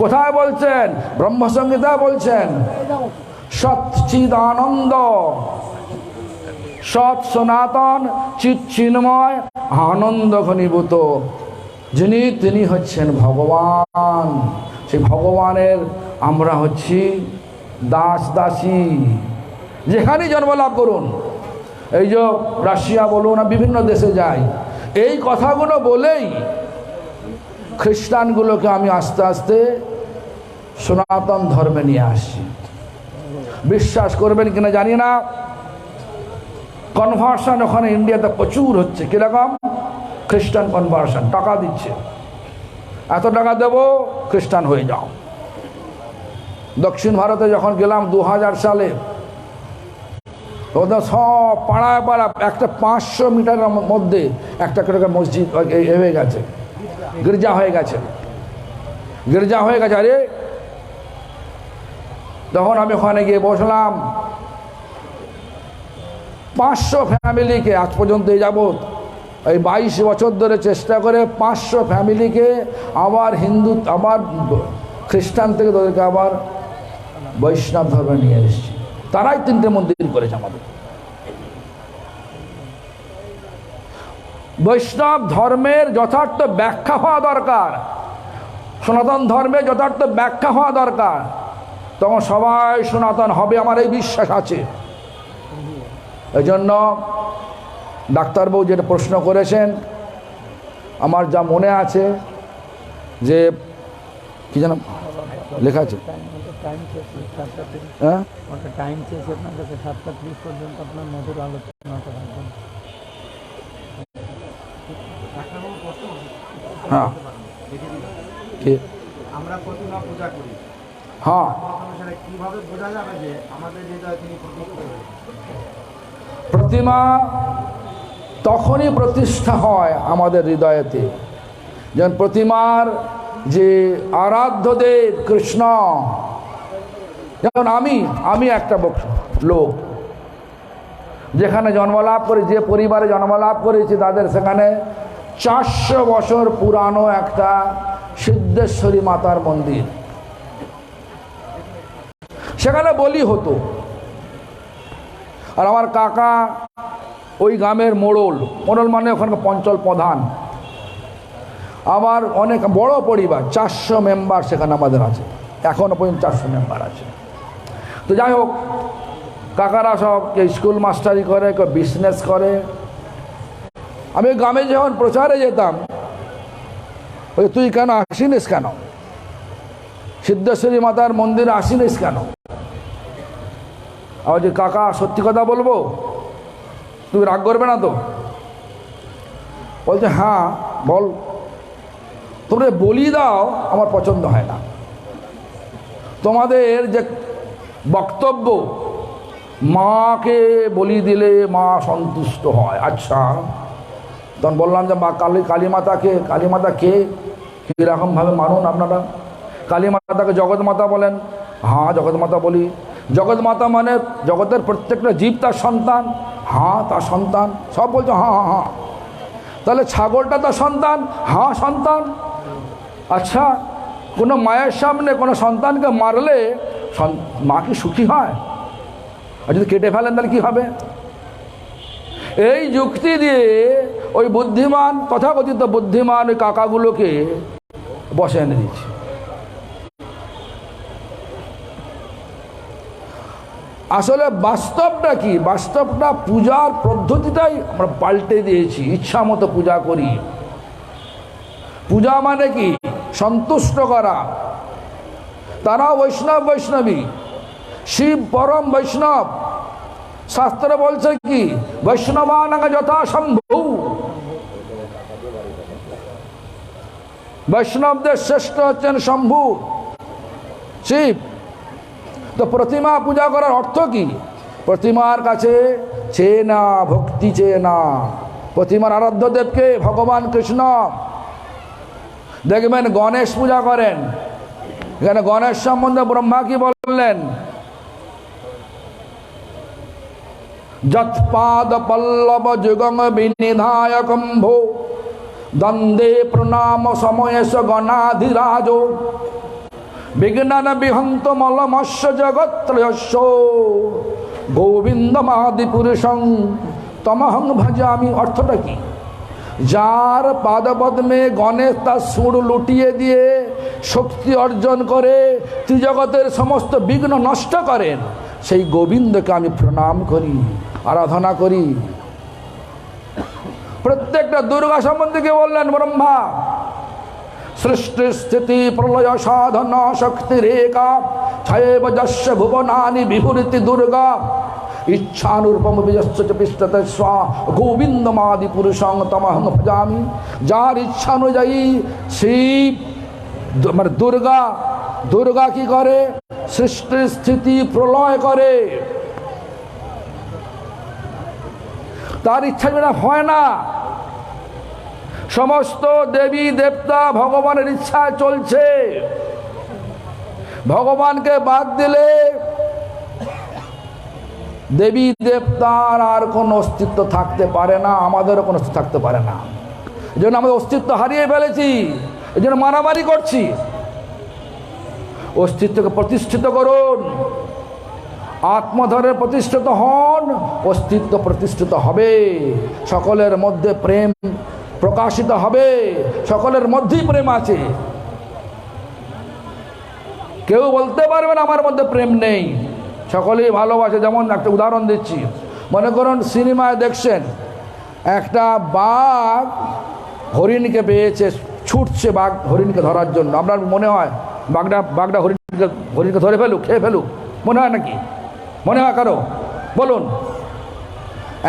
কোথায় বলছেন? ব্রহ্মসংহিতা বলছেন। সচ্চিদানন্দ, সৎ সনাতন চিৎ চিন্ময় আনন্দ ঘনীভূত যিনি, তিনি হচ্ছেন ভগবান। সেই ভগবানের আমরা হচ্ছি দাস দাসী। যেখানেই জন্ম লাভ করুন, এই যে রাশিয়া বলুন, বিভিন্ন দেশে যাই, এই কথাগুলো বলেই খ্রিস্টানগুলোকে আমি আস্তে আস্তে সনাতন ধর্মে নিয়ে আসছি। বিশ্বাস করবেন কিনা জানি না, কনভার্সন ওখানে ইন্ডিয়াতে প্রচুর হচ্ছে। কিরকম? খ্রিস্টান কনভার্সন, টাকা দিচ্ছে, এত টাকা দেবো খ্রিস্টান হয়ে যাও। দক্ষিণ ভারতে যখন গেলাম 2000 সালে, ওদের সব পাড়ায় পাড়া একটা 500 মিটারের মধ্যে একটা করে মসজিদ হয়ে গেছে, গির্জা হয়ে গেছে, গির্জা হয়ে গেছে। আরে তখন আমি ওখানে গিয়ে বসলাম, 500 ফ্যামিলিকে আজ পর্যন্ত এই যাবৎ এই 22 বছর ধরে চেষ্টা করে 500 ফ্যামিলিকে আবার হিন্দু, আবার খ্রিস্টান থেকে তাদেরকে আবার বৈষ্ণব ধর্মে নিয়ে এসেছি। তারাই 3টে মন্দির করেছে আমাদের। বৈষ্ণব ধর্মের যথার্থ ব্যাখ্যা হওয়া দরকার, সনাতন ধর্মের যথার্থ ব্যাখ্যা হওয়া দরকার, তখন সবাই সনাতন হবে, আমার এই বিশ্বাস আছে। এই জন্য ডাক্তারবাবু যেটা প্রশ্ন করেছেন, আমার যা মনে আছে যে কি যেন লেখা আছে, হ্যাঁ, হ্যাঁ, আমরা প্রতিমা পূজা করি, হ্যাঁ, কিভাবে বোঝা যাবে যে আমাদের হৃদয়ে তিনি প্রতিমা তখনই প্রতিষ্ঠা হয় আমাদের হৃদয়েতে, যেমন প্রতিমার যে আরাধ্য দেব কৃষ্ণ। যেমন আমি একটা লোক যেখানে জন্মলাভ করে, যে পরিবারে জন্মলাভ করেছি, তাদের সেখানে 400 বছর পুরানো একটা সিদ্ধেশ্বরী মাতার মন্দির, সেখানে বলি হতো। আর আমার কাকা ওই গ্রামের মোড়ল মানে ওখানকার পঞ্চল প্রধান। আমার অনেক বড় পরিবার, 400 মেম্বার সেখানে আমাদের আছে, এখনও পর্যন্ত 400 মেম্বার আছে। তো যাই হোক, কাকারা সব স্কুল মাস্টারি করে, কেউ বিজনেস করে। আমি গ্রামে যখন প্রচারে যেতাম, ওই তুই কেন আসিনিস কেন? সিদ্ধেশ্বরী মাতার মন্দিরে আসিনিস কেন? আবার যে কাকা সত্যি কথা বলবো, তুমি রাগ করবে না তো? বলছে হ্যাঁ বল। তোমরা বলি দাও, আমার পছন্দ হয় না। তোমাদের যে বক্তব্য, মাকে বলি দিলে মা সন্তুষ্ট হয়। আচ্ছা, তখন বললাম যে মা কালী মাতা কে, কীরকমভাবে মানুন আপনারা? কালী মাতাকে জগৎ মাতা বলেন। হ্যাঁ জগৎ মাতা বলি। জগৎ মাতা মানে জগতের প্রত্যেকটা জীব তার সন্তান। হ্যাঁ তার সন্তান। সব বলছে হ্যাঁ হ্যাঁ হ্যাঁ। তাহলে ছাগলটা তার সন্তান? হ্যাঁ সন্তান। আচ্ছা, কোনো মায়ের সামনে কোনো সন্তানকে মারলে মা কি সুখী হয়? আর যদি কেটে ফেলেন তাহলে কী হবে? এই যুক্তি দিয়ে ওই বুদ্ধিমান, তথাকথিত বুদ্ধিমান ওই কাকাগুলোকে বসে এনে দিচ্ছে। আসলে বাস্তবটা কি? বাস্তবটা পূজার পদ্ধতিটাই আমরা পাল্টে দিয়েছি, ইচ্ছা মতো পূজা করি। পূজা মানে কি? সন্তুষ্ট করা। তারাও বৈষ্ণবী, শিব পরম বৈষ্ণব। শাস্ত্র বলছে কি? বৈষ্ণবানাং যথাসম্ভু। বৈষ্ণবদের শ্রেষ্ঠ হচ্ছেন শম্ভু, শিব। তো প্রতিমা পূজা করার অর্থ কি? প্রতিমার কাছে চেয়ে না, ভক্তি চেয়ে না। প্রতিমার আরাধ্য দেবকে ভগবান কৃষ্ণ। দেখবেন গণেশ পূজা করেন, এখানে গণেশ সম্বন্ধে ব্রহ্মা কি বললেন? যৎপাদ পল্লব যুগং বিনিধায় কম্ভো দ্বন্দ্বে প্রণাম সময়েশ গণাধিরাজ বিঘ্নান বিহন্ত মলমস্য জগত্রয়স্য গোবিন্দমাদি পুরুষং তমহং ভজামি। অর্থটা কি? যার পাদপদ্মে গণেশ তার সুর লুটিয়ে দিয়ে শক্তি অর্জন করে ত্রিজগতের সমস্ত বিঘ্ন নষ্ট করেন, সেই গোবিন্দকে আমি প্রণাম করি, আরাধনা করি। প্রত্যেকটা দুর্গা সম্বন্ধে কে বললেন? ব্রহ্মা। সৃষ্টি স্থিতি প্রলয় সাধন শক্তি রেখা ছয়েব যস্য ভুবনানি বিভূরিতি দুর্গা ইচ্ছানুরূপম বিজস্য চ পৃষ্ঠতে স্বা গোবিন্দমাদি পুরুষং তমহং ভজামি। যার ইচ্ছা অনুযায়ী শিব মানে দুর্গা কি করে? সৃষ্টি স্থিতি প্রলয় করে। তার ইচ্ছা যেটা হয় না। সমস্ত দেবী দেবতা ভগবানের ইচ্ছায় চলছে। ভগবানকে বাদ দিলে দেবী দেবতার আর কোনো অস্তিত্ব থাকতে পারে না, আমাদেরও কোনো অস্তিত্ব থাকতে পারে না। এই জন্য আমাদের অস্তিত্ব হারিয়ে ফেলেছি, এই জন্য মারামারি করছি। অস্তিত্বকে প্রতিষ্ঠিত করুন, আত্মধরে প্রতিষ্ঠিত হন, অস্তিত্ব প্রতিষ্ঠিত হবে। সকলের মধ্যে প্রেম প্রকাশিত হবে, সকলের মধ্যেই প্রেম আছে। কেউ বলতে পারবে না আমার মধ্যে প্রেম নেই। সকলেই ভালোবাসে। যেমন একটা উদাহরণ দিচ্ছি, মনে করুন সিনেমায় দেখছেন একটা বাঘ হরিণকে পেয়েছে, ছুটছে বাঘ হরিণকে ধরার জন্য। আপনার মনে হয় বাঘটা হরিণকে ধরে ফেলুক, খেয়ে ফেলুক? মনে হয় নাকি? মনে হয় কারো? বলুন।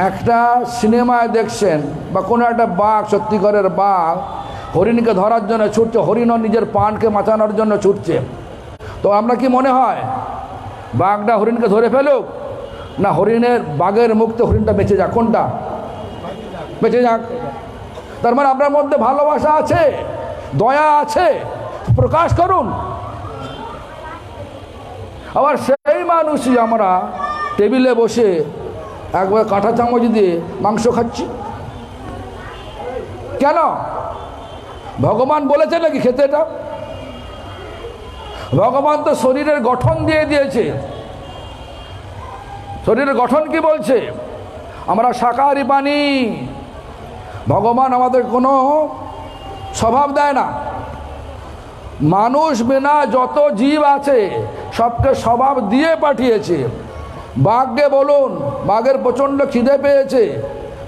একটা সিনেমায় দেখছেন বা কোনো একটা বাঘ, সত্যিকারের বাঘ হরিণকে ধরার জন্য ছুটছে, হরিণও নিজের প্রাণকে বাঁচানোর জন্য ছুটছে। তো আমরা কি মনে হয় বাঘটা হরিণকে ধরে ফেলুক, না বাঘের মুক্তে হরিণটা বেঁচে যাক? কোনটা? বেঁচে যাক। তার মানে আপনার মধ্যে ভালোবাসা আছে, দয়া আছে, প্রকাশ করুন। আবার সেই মানুষই আমরা টেবিলে বসে একবার কাঁটা চামচ দিয়ে মাংস খাচ্ছি। কেন? ভগবান বলেছে নাকি খেতে? এটা ভগবান তো শরীরের গঠন দিয়ে দিয়েছে। শরীরের গঠন কি বলছে? আমরা শাকাহারী প্রাণী। ভগবান আমাদের কোনো স্বভাব দেয় না। মানুষ বিনা যত জীব আছে সবকে স্বভাব দিয়ে পাঠিয়েছে। বাঘকে বলুন, বাঘের প্রচণ্ড খিদে পেয়েছে,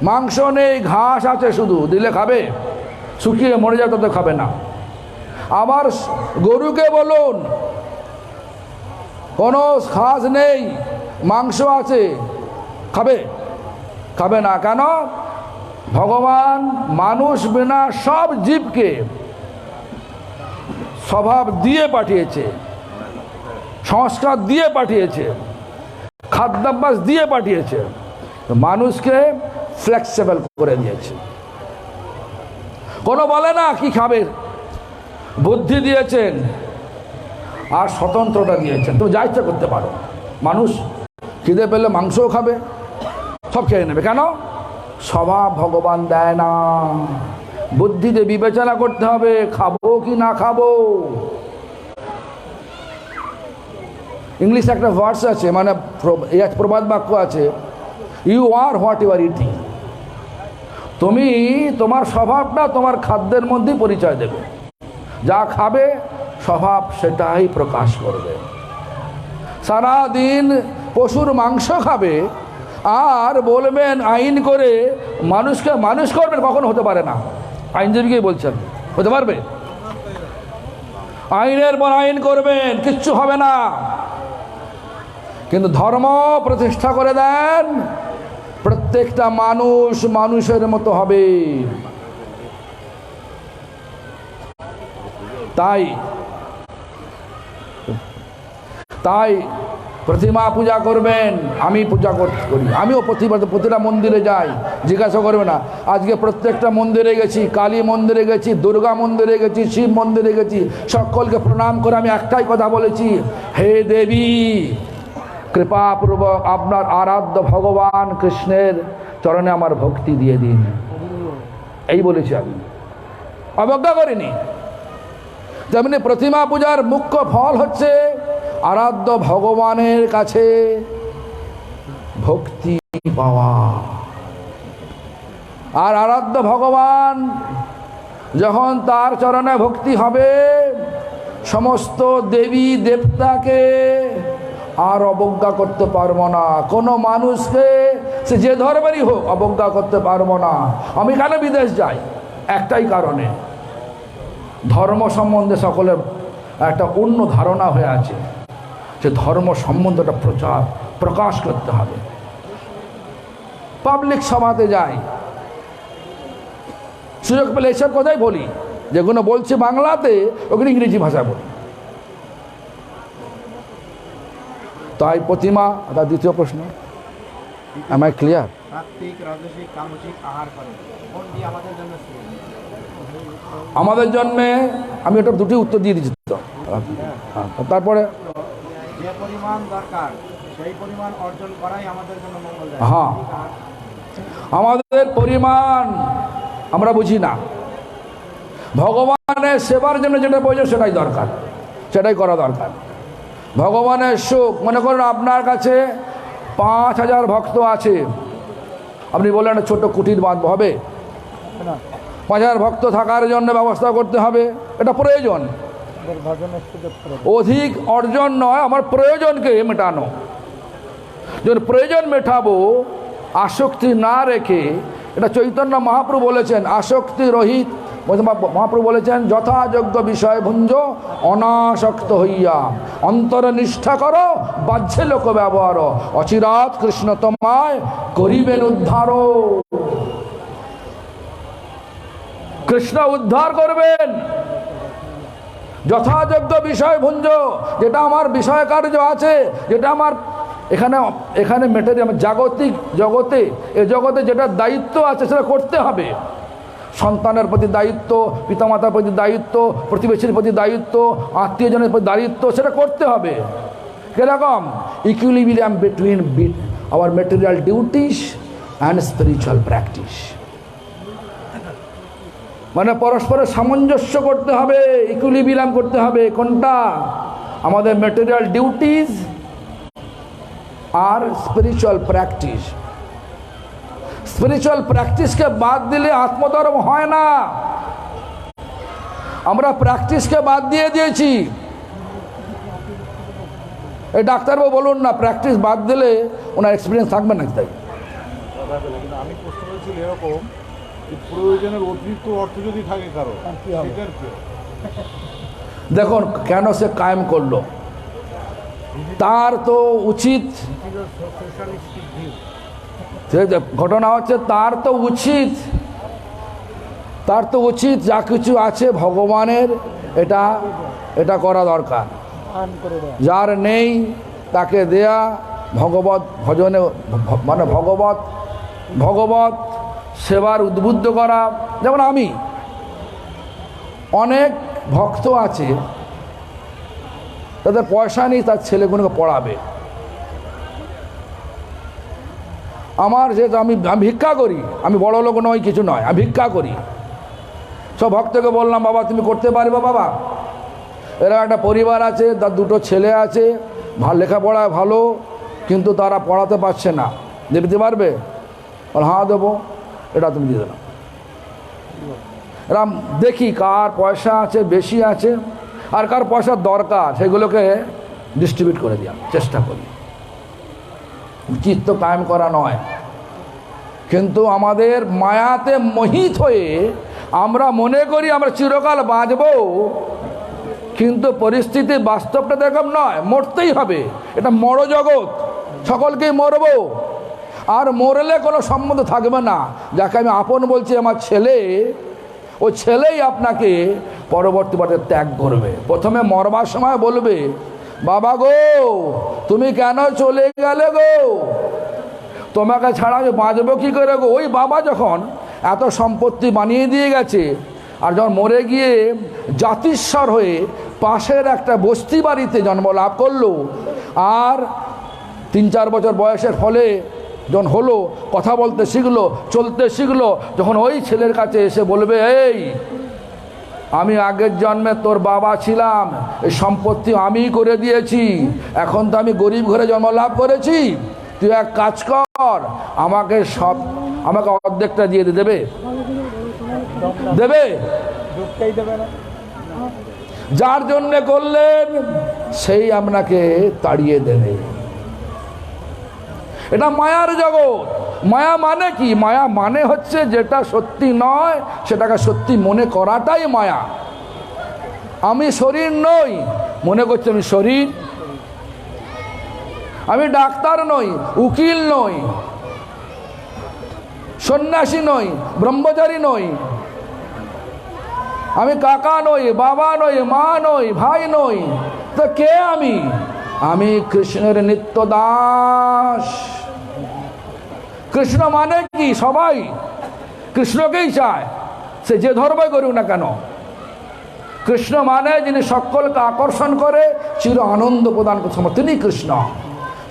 মাংস নেই, ঘাস আছে শুধু, দিলে খাবে? শুকিয়ে মরে যাবে, তত খাবে না। আবার গরুকে বলুন, কোনো খাস নেই, মাংস আছে, খাবে? খাবে না। কেন? ভগবান মানুষ বিনা সব জীবকে স্বভাব দিয়ে পাঠিয়েছে, সংস্কার দিয়ে পাঠিয়েছে, খাদ্যাভ্যাস দিয়ে পাঠিয়েছে, মানুষকে ফ্লেক্সিবল করে দিয়েছে। কোনো বলে না কি খাবে, বুদ্ধি দিয়েছেন আর স্বতন্ত্রতা দিয়েছেন, তুমি যা ইচ্ছা করতে পারো। মানুষ খিদে পেলে মাংসও খাবে, সব খেয়ে নেবে। কেন? স্বভাব ভগবান দেয় না, বুদ্ধিতে বিবেচনা করতে হবে খাবো কি না খাবো। ইংলিশে একটা ভার্স আছে, মানে প্রবাদ বাক্য আছে, you are what you are eating. তুমি তোমার স্বভাবটা তোমার খাদ্যের মধ্যেই পরিচয় দেবে। যা খাবে স্বভাব সেটাই প্রকাশ করবে। সারাদিন পশুর মাংস খাবে আর বলবেন আইন করে মানুষকে মানুষ করবেন, কখনো হতে পারে না। আইনজীবীকেই বলছেন, হতে পারবে? আইনের পর আইন করবেন, কিচ্ছু হবে না। কিন্তু ধর্ম প্রতিষ্ঠা করে দেন, প্রত্যেকটা মানুষ মানুষের মতো হবে। তাই তাই প্রতিমা পূজা করবেন। আমি পূজা করি, আমিও প্রতিটা মন্দিরে যাই, জিজ্ঞাসা করবে না। আজকে প্রত্যেকটা মন্দিরে গেছি, কালী মন্দিরে গেছি, দুর্গা মন্দিরে গেছি, শিব মন্দিরে গেছি, সকলকে প্রণাম করে আমি একটাই কথা বলেছি, হে দেবী, কৃপাপূর্বক আপনার আরাধ্য ভগবান কৃষ্ণের চরণে আমার ভক্তি দিয়ে দিন। এই বলেছি, আমি অবজ্ঞা করিনি। তেমনি প্রতিমা পূজার মুখ্য ফল হচ্ছে আরাধ্য ভগবানের কাছে ভক্তি পাওয়া। আর আরাধ্য ভগবান যখন তার চরণে ভক্তি হবে, সমস্ত দেবী দেবতাকে আর অবজ্ঞা করতে পারবো না। কোনো মানুষকে, সে যে ধর্মেরই হোক, অবজ্ঞা করতে পারবো না। আমি কেন বিদেশ যাই? একটাই কারণে, ধর্ম সম্বন্ধে সকলের একটা অন্য ধারণা হয়ে আছে, যে ধর্ম সম্বন্ধটা প্রকাশ করতে হবে। পাবলিক সভাতে যাই, সুযোগ পেলে এসব কথাই বলি, যেগুলো বলছি বাংলাতে ওগুলো ইংরেজি ভাষা বলি। তাই প্রতিমা, তার দ্বিতীয় প্রশ্ন, am I clear? সাত্বিক, রাজসিক, তামসিক আহার করে, কোনটি আমাদের জন্য শ্রেয়? আমাদের জন্যে আমি ওটা দুটি উত্তর দিয়ে দিচ্ছি তো। তারপরে যে পরিমাণ দরকার সেই পরিমাণ অর্জন করাই আমাদের জন্য মঙ্গলদায়ক। হ্যাঁ, আমাদের পরিমাণ আমরা বুঝি না। ভগবানের সেবার জন্য যেটা প্রয়োজন সেটাই দরকার, সেটাই করা দরকার। ভগবানের সুখ, মনে করুন আপনার কাছে 5,000 ভক্ত আছে, আপনি বললেন একটা ছোট্ট কুটির বাঁধবো, হবে? 5,000 ভক্ত থাকার জন্য ব্যবস্থা করতে হবে, এটা প্রয়োজন। অধিক অর্জন নয়, আমার প্রয়োজনকে মেটানো। যখন প্রয়োজন মেটাবো আসক্তি না রেখে, এটা চৈতন্য মহাপ্রভু বলেছেন, আসক্তি রহিত, মহাপ্রভু বলেছেন, যথাযোগ্য বিষয় ভুঞ্জ অনাসক্ত হইয়া, অন্তরে নিষ্ঠা করো, বাহ্যে লোক ব্যবহার, অচিরাত কৃষ্ণ তোমায় করিবেন উদ্ধার। কৃষ্ণ উদ্ধার করবেন। যথাযোগ্য বিষয় ভুঞ্জ, যেটা আমার বিষয় কার্য আছে, যেটা আমার এখানে মেটেরিয়াল, জাগতিক জগতে, এ জগতে যেটা দায়িত্ব আছে সেটা করতে হবে। সন্তানের প্রতি দায়িত্ব, পিতামাতার প্রতি দায়িত্ব, প্রতিবেশীর প্রতি দায়িত্ব, আত্মীয়জনের প্রতি দায়িত্ব, সেটা করতে হবে। কিরকম? Equilibrium between hour material duties and spiritual practice. মানে পরস্পরের সামঞ্জস্য করতে হবে, ইকুইলিব্রিয়াম করতে হবে। কোনটা? আমাদের ম্যাটেরিয়াল ডিউটিস আর স্পিরিচুয়াল প্র্যাকটিস। স্পিরিচুয়াল প্র্যাকটিসকে বাদ দিলে আত্মধর্ম হয় না। আমরা প্র্যাকটিসকে বাদ দিয়ে দিয়েছি। এই ডাক্তারবাবু বলুন না, প্র্যাকটিস বাদ দিলে ওনার এক্সপিরিয়েন্স থাকবে না। তাই আমি প্রশ্ন করেছি এরকম, প্রয়োজনের অতিরিক্ত অর্থ যদি থাকে কারো, দেখুন কেন সে কায়েম করলো। তার তো উচিত, সে যে ঘটনা হচ্ছে তার তো উচিত যা কিছু আছে ভগবানের এটা এটা করা দরকার। যার নেই তাকে দেয়া, ভগবত ভজনে মানে ভগবত সেবার উদ্বুদ্ধ করা। যেমন আমি, অনেক ভক্ত আছে তাদের পয়সা নেই তার ছেলেগুলোকে পড়াবে। আমার যেহেতু আমি ভিক্ষা করি, আমি বড় লোক নয়, কিছু নয়, আমি ভিক্ষা করি। সব ভক্তকে বললাম, বাবা তুমি করতে পারবে বাবা? এরা একটা পরিবার আছে, তার দুটো ছেলে আছে, লেখাপড়ায় ভালো, কিন্তু তারা পড়াতে পারছে না, দিতে পারবে? হ্যাঁ দেবো, এটা তুমি দিয়ে দিলাম। এরা দেখি কার পয়সা আছে, বেশি আছে, আর কার পয়সার দরকার, সেগুলোকে ডিস্ট্রিবিউট করে দেওয়ার চেষ্টা করি। উচিত তো কায়েম করা নয়, কিন্তু আমাদের মায়াতে মোহিত হয়ে আমরা মনে করি আমরা চিরকাল বাঁচব, কিন্তু পরিস্থিতি বাস্তবটা এরকম নয়, মরতেই হবে। এটা মর জগৎ, সকলকেই মরব, আর মরলে কোনো সম্বন্ধ থাকবে না। যাকে আমি আপন বলছি আমার ছেলে, ও ছেলেই আপনাকে পরবর্তী পর্যায়ে ত্যাগ করবে। প্রথমে মরবার সময় বলবে, বাবা গো তুমি কেন চলে গেলে গো, তোমাকে ছাড়া আমি বাঁচবো কী করে গো। ওই বাবা যখন এত সম্পত্তি বানিয়ে দিয়ে গেছে, আর যখন মরে গিয়ে জাতিস্বর হয়ে পাশের একটা বস্তি বাড়িতে জন্ম লাভ করলো, আর 3-4 বছর বয়সের ফলে যখন হলো, কথা বলতে শিখলো, চলতে শিখলো, যখন ওই ছেলের কাছে এসে বলবে, এই আমি আগের জন্মে তোর বাবা ছিলাম, এই সম্পত্তি আমিই করে দিয়েছি, এখন তো আমি গরিব ঘরে জন্ম লাভ করেছি, তুই এক কাজ কর, আমাকে অর্ধেকটা দিয়ে দেবে? যার জন্যে করলেন সেই আপনাকে তাড়িয়ে দেবে। এটা মায়ার জগৎ। মায়া মানে কি? মায়া মানে হচ্ছে যেটা সত্যি নয় সেটাকে সত্যি মনে করাটাই মায়া। আমি শরীর নই, মনে করছি আমি শরীর। আমি ডাক্তার নই, উকিল নই, সন্ন্যাসী নই, ব্রহ্মচারী নই, আমি কাকা নই, বাবা নই, মা নই, ভাই নই, তো কে আমি? আমি কৃষ্ণের নিত্য দাস। কৃষ্ণ মানে কি? সবাই কৃষ্ণকেই চায়, সে যে ধর্মই করুক না কেন। কৃষ্ণ মানে যিনি সকলকে আকর্ষণ করে চির আনন্দ প্রদান করছেন, তিনি কৃষ্ণ।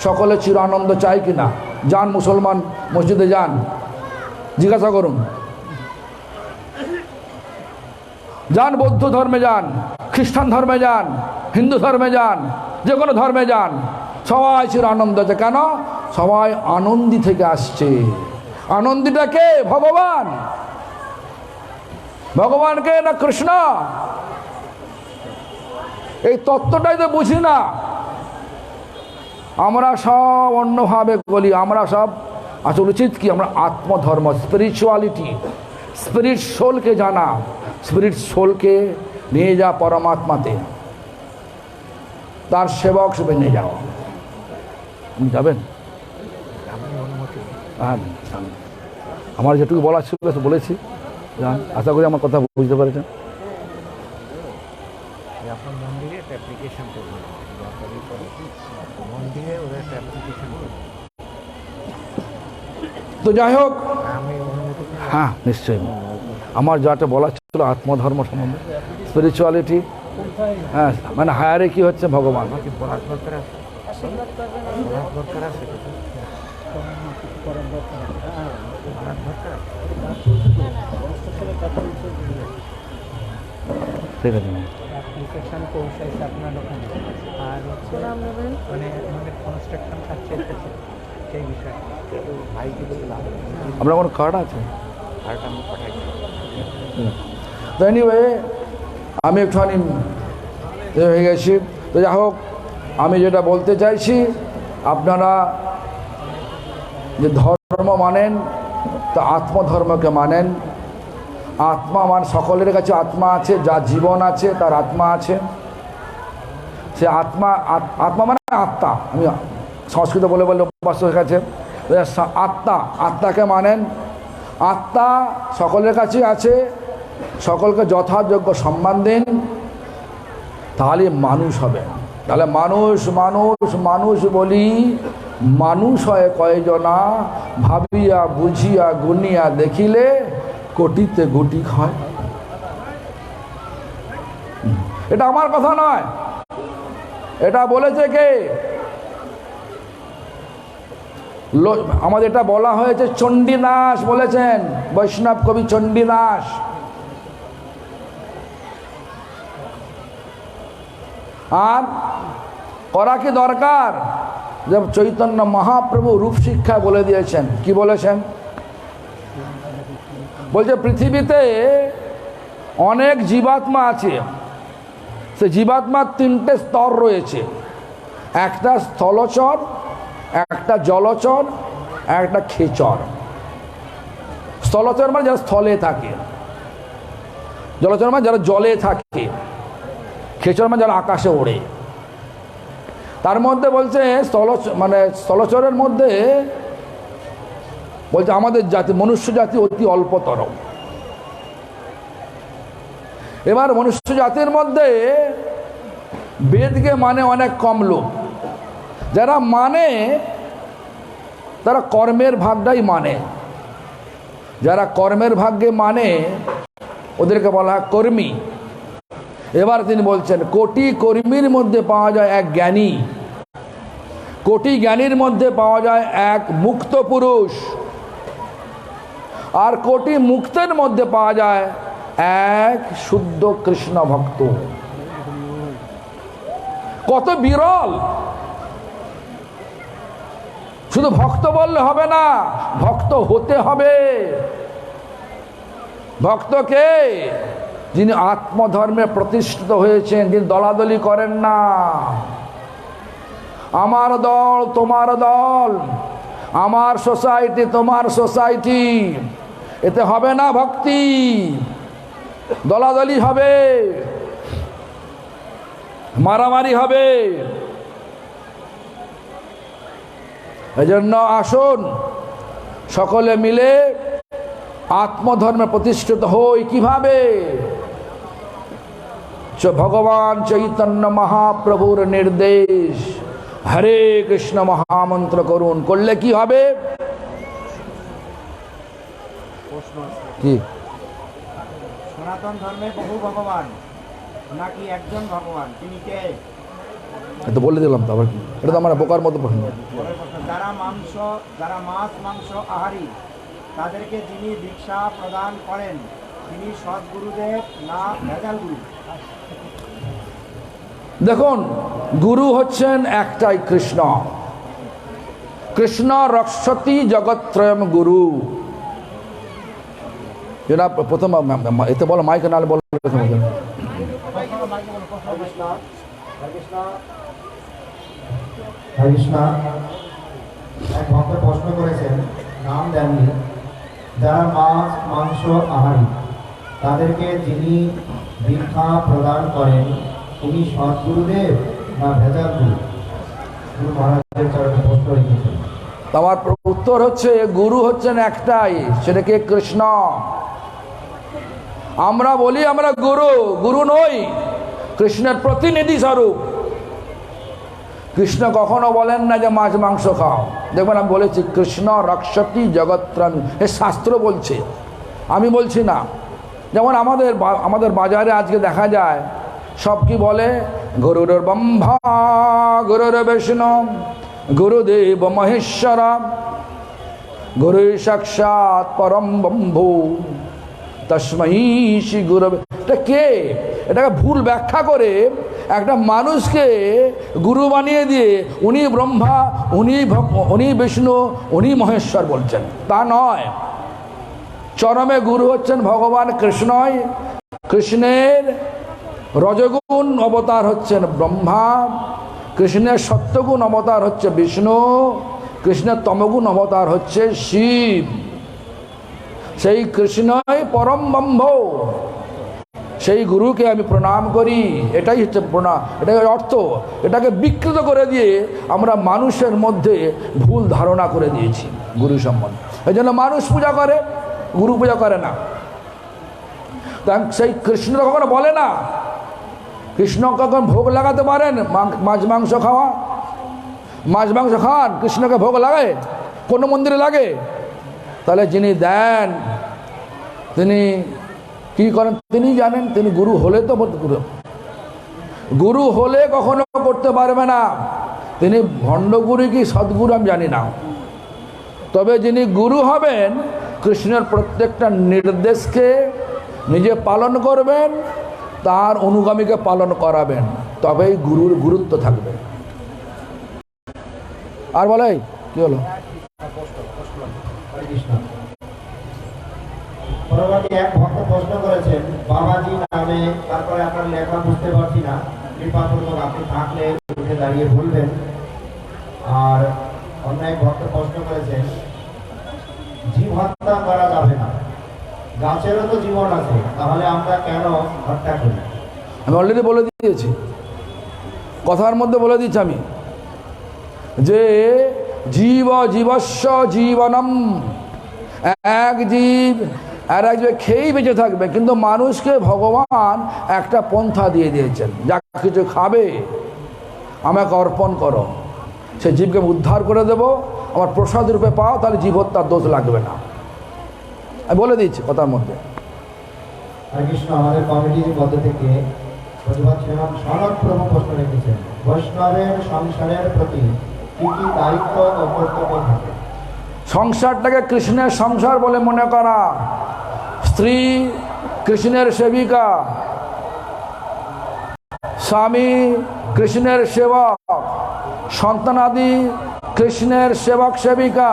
সকলে চির আনন্দ চায় কিনা? যান মুসলমান মসজিদে যান, জিজ্ঞাসা করুন। যান বৌদ্ধ ধর্মে যান, খ্রিস্টান ধর্মে যান, হিন্দু ধর্মে যান, যে কোনো ধর্মে যান, সবাই চির আনন্দ আছে। কেন? সবাই আনন্দী থেকে আসছে। আনন্দীটা কে? ভগবান। ভগবানকে না কৃষ্ণ? এই তত্ত্বটাই তো বুঝি না। আমরা সব অন্যভাবে বলি, আমরা সব আসলে উচিত কি? আমরা আত্মধর্ম, স্পিরিচুয়ালিটি, স্পিরিট সোলকে জানা, স্পিরিট সোলকে নিয়ে যা পরমাত্মাতে, তার সেবক হিসেবে নিয়ে যাও। আপনি যাবেন? হ্যাঁ, আমার যেটুকু বলার ছিল বলেছি, যান। আশা করি আমার কথা বুঝতে পেরেছেন। তো যাই হোক, হ্যাঁ নিশ্চয়ই আমার যাটা বলার ছিল আত্মধর্ম সম্বন্ধে, স্পিরিচুয়ালিটি, হ্যাঁ মানে হায়ারে কি হচ্ছে ভগবান। ঠিক আছে, অ্যাপ্লিকেশন পৌঁছাইছে আপনার ওখানে, আর হচ্ছে মানে আমাদের কনস্ট্রাকশন কাজ চলতেছে সেই বিষয়ে। তো ভাইকে আপনার কোনো কার্ড আছে? কার্ড আমি পাঠাইছি। তো এনিওয়ে আমি একটুখানি হয়ে গেছি। তো যাই হোক, আমি যেটা বলতে চাইছি, আপনারা যে ধর্ম মানেন তা আত্মধর্মকে মানেন। আত্মা মানে সকলের কাছে আত্মা আছে, যার জীবন আছে তার আত্মা আছে। সে আত্মা, আত্মা মানে আত্মা, আমি সংস্কৃত বলে বলে অভ্যাস হয়ে গেছে। আত্মা, আত্মাকে মানেন? আত্মা সকলের কাছেই আছে, সকলকে যথাযোগ্য সম্মান দিন, তাহলে মানুষ হবে। তাহলে মানুষ মানুষ মানুষ বলি, মানুষ হয় কয়জনা, ভাবিয়া বুঝিয়া গুনিয়া দেখিলে কোটিতে গুটি হয়। এটা আমার কথা নয়, এটা বলেছে কে? আমাদের এটা বলা হয়েছে চণ্ডীদাস বলেছেন, বৈষ্ণব কবি চণ্ডীদাস। আর করা কি দরকার? যে চৈতন্য মহাপ্রভু রূপ শিক্ষা বলে দিয়েছেন। কি বলেছেন? বলছে পৃথিবীতে অনেক জীবাত্মা আছে, সে জীবাত্মার তিনটে স্তর রয়েছে, একটা স্থলচর, একটা জলচর, একটা খেচর। স্থলচর মানে যারা স্থলে থাকে, জলচর মানে যারা জলে থাকে, খেচর মানে যারা আকাশে ওড়ে। তার মধ্যে বলছে স্থলচরের মধ্যে বলছে আমাদের জাতি, মনুষ্য জাতি অতি অল্পতর। এবার মনুষ্য জাতির মধ্যে বেদকে মানে অনেক কম লোক। যারা মানে তারা কর্মের ভাগটাই মানে, যারা কর্মের ভাগ্যে মানে ওদেরকে বলা হয় কর্মী। এবার তিনি বলছেন কোটি কর্মীর মধ্যে পাওয়া যায় এক জ্ঞানী, কোটি জ্ঞানীর মধ্যে পাওয়া যায় এক মুক্ত পুরুষ, আর কোটি মুক্তের মধ্যে পাওয়া যায় এক শুদ্ধ কৃষ্ণ ভক্ত। কত বিরল! শুধু ভক্ত বললে হবে না, ভক্ত হতে হবে। ভক্তকে যিনি আত্মধর্মে প্রতিষ্ঠিত হয়েছেন, যিনি দলাদলি করেন না, আমার দল তোমার দল, আমার সোসাইটি তোমার সোসাইটি, এতে হবে না ভক্তি, দলাদলি হবে, মারামারি হবে। এজন্য আসুন সকলে মিলে আত্মধর্মে প্রতিষ্ঠিত হই। কিভাবে? ভগবান চৈতন্য মহাপ্রভুর নির্দেশ, হরে কৃষ্ণ মহামন্ত্র করুন। করলে কি হবে? কি সনাতন ধর্মে বহু ভগবান নাকি একজন ভগবান, তিনি কে? তো বলে দিলাম তো, আবার কি? এটা তো আমার বোকার মতো প্রশ্ন। যারা মাছ মাংস আহারী, তাদেরকে যিনি দীক্ষা প্রদান করেন তিনি সদ্গুরুদেব না ভেজাল গুরু? দেখুন, গুরু হচ্ছেন একটাই, কৃষ্ণ। কৃষ্ণ রক্ষতি জগত্রয়ম গুরু। যেটা প্রথম এতে বলো, মাইকে নালে বলো। এক ভক্ত প্রশ্ন করেছেন, নাম দেননি, যারা মাছ মাংস আহারী, তাদেরকে যিনি দীক্ষা প্রদান করেন তিনি সদ্গুরুদেব না ভেজাল গুরু? গুরু মহারাজের চরণে প্রশ্ন রেখেছেন। আমার উত্তর হচ্ছে গুরু হচ্ছেন একটাই, সেটাকে কৃষ্ণ। আমরা বলি আমরা গুরু, গুরু নই, কৃষ্ণের প্রতিনিধি স্বরূপ। কৃষ্ণ কখনো বলেন না যে মাছ মাংস খাও। দেখবেন আমি বলেছি কৃষ্ণ রক্ষতি জগত্রামী, এ শাস্ত্র বলছে, আমি বলছি না। যেমন আমাদের বাজারে আজকে দেখা যায় সব কি বলে, গুরুর ব্রহ্মা গুরুর বিষ্ণু গুরুদেব মহেশ্বর গুরু সাক্ষাৎ পরম ব্রহ্ম তস্মৈ শ্রী গুরবে। এটা কে? এটাকে ভুল ব্যাখ্যা করে একটা মানুষকে গুরু বানিয়ে দিয়ে উনি ব্রহ্মা, উনি বিষ্ণু, উনি মহেশ্বর বলছেন। তা নয়। চরমে গুরু হচ্ছেন ভগবান কৃষ্ণই। কৃষ্ণের রজগুণ অবতার হচ্ছেন ব্রহ্মা, কৃষ্ণের সত্যগুণ অবতার হচ্ছে বিষ্ণু, কৃষ্ণের তমগুণ অবতার হচ্ছে শিব। সেই কৃষ্ণই পরম ব্রহ্ম, সেই গুরুকে আমি প্রণাম করি, এটাই হচ্ছে প্রণাম, এটাই অর্থ। এটাকে বিকৃত করে দিয়ে আমরা মানুষের মধ্যে ভুল ধারণা করে দিয়েছি গুরু সম্বন্ধে। এই জন্য মানুষ পূজা করে, গুরু পূজা করে না। সেই কৃষ্ণ কখনো বলে না, কৃষ্ণ কখন ভোগ লাগাতে পারেন? মাছ মাংস খাওয়া, মাছ মাংস খান, কৃষ্ণকে ভোগ লাগে? কোনো মন্দিরে লাগে? তাহলে যিনি দেন তিনি কি করেন তিনি জানেন। তিনি গুরু হলে তো গুরু হলে কখনো করতে পারবে না। তিনি ভণ্ডগুরু কি সদ্গুরু আমি জানি না, তবে যিনি গুরু হবেন কৃষ্ণের প্রত্যেকটা নির্দেশকে নিজে পালন করবেন, তার অনুগামীকে পালন করাবেন, তবেই গুরুর গুরুত্ব থাকবে। আর বলে কি হলো? হরে কৃষ্ণ। পরবর্তী এক ভক্ত প্রশ্ন করেছেন, বাবাজি নামে, তারপরে আপনার লেখা বুঝতে পারছি না, কৃপাপূর্বক আপনি থাকলে উঠে দাঁড়িয়ে বলবেন। আর অন্য এক ভক্ত প্রশ্ন করেছেন, জীব হত্যা করা যাবে না, গাছেরও তো জীবন আছে, তাহলে আমরা কেন হত্যা করি? আমি অলরেডি বলে দিয়েছি, কথার মধ্যে বলে দিচ্ছি আমি, যে জীব জীবস্ব জীবনম, এক জীব আর এক জীব খেয়েই বেঁচে থাকবে, কিন্তু মানুষকে ভগবান একটা পন্থা দিয়ে দিয়েছেন, যা কিছু খাবে আমাকে অর্পণ করো, সে জীবকে উদ্ধার করে দেব, আমার প্রসাদ রূপে পাও, তাহলে জীব হত্যার দোষ লাগবে না। আমি বলে দিচ্ছি কথার মধ্যে। হরে কৃষ্ণ। আমাদের কমিটির মধ্যে থেকে প্রতিবাদ শ্রীমান সনদ প্রভু প্রশ্ন রেখেছেন, বৈষ্ণবের সংসারের প্রতি কি কি দায়িত্ব ও কর্তব্য থাকে? সংসারটাকে কৃষ্ণের সংসার বলে মনে করা, স্ত্রী কৃষ্ণের সেবিকা, স্বামী কৃষ্ণের সেবক, সন্তানাদি কৃষ্ণের সেবক সেবিকা।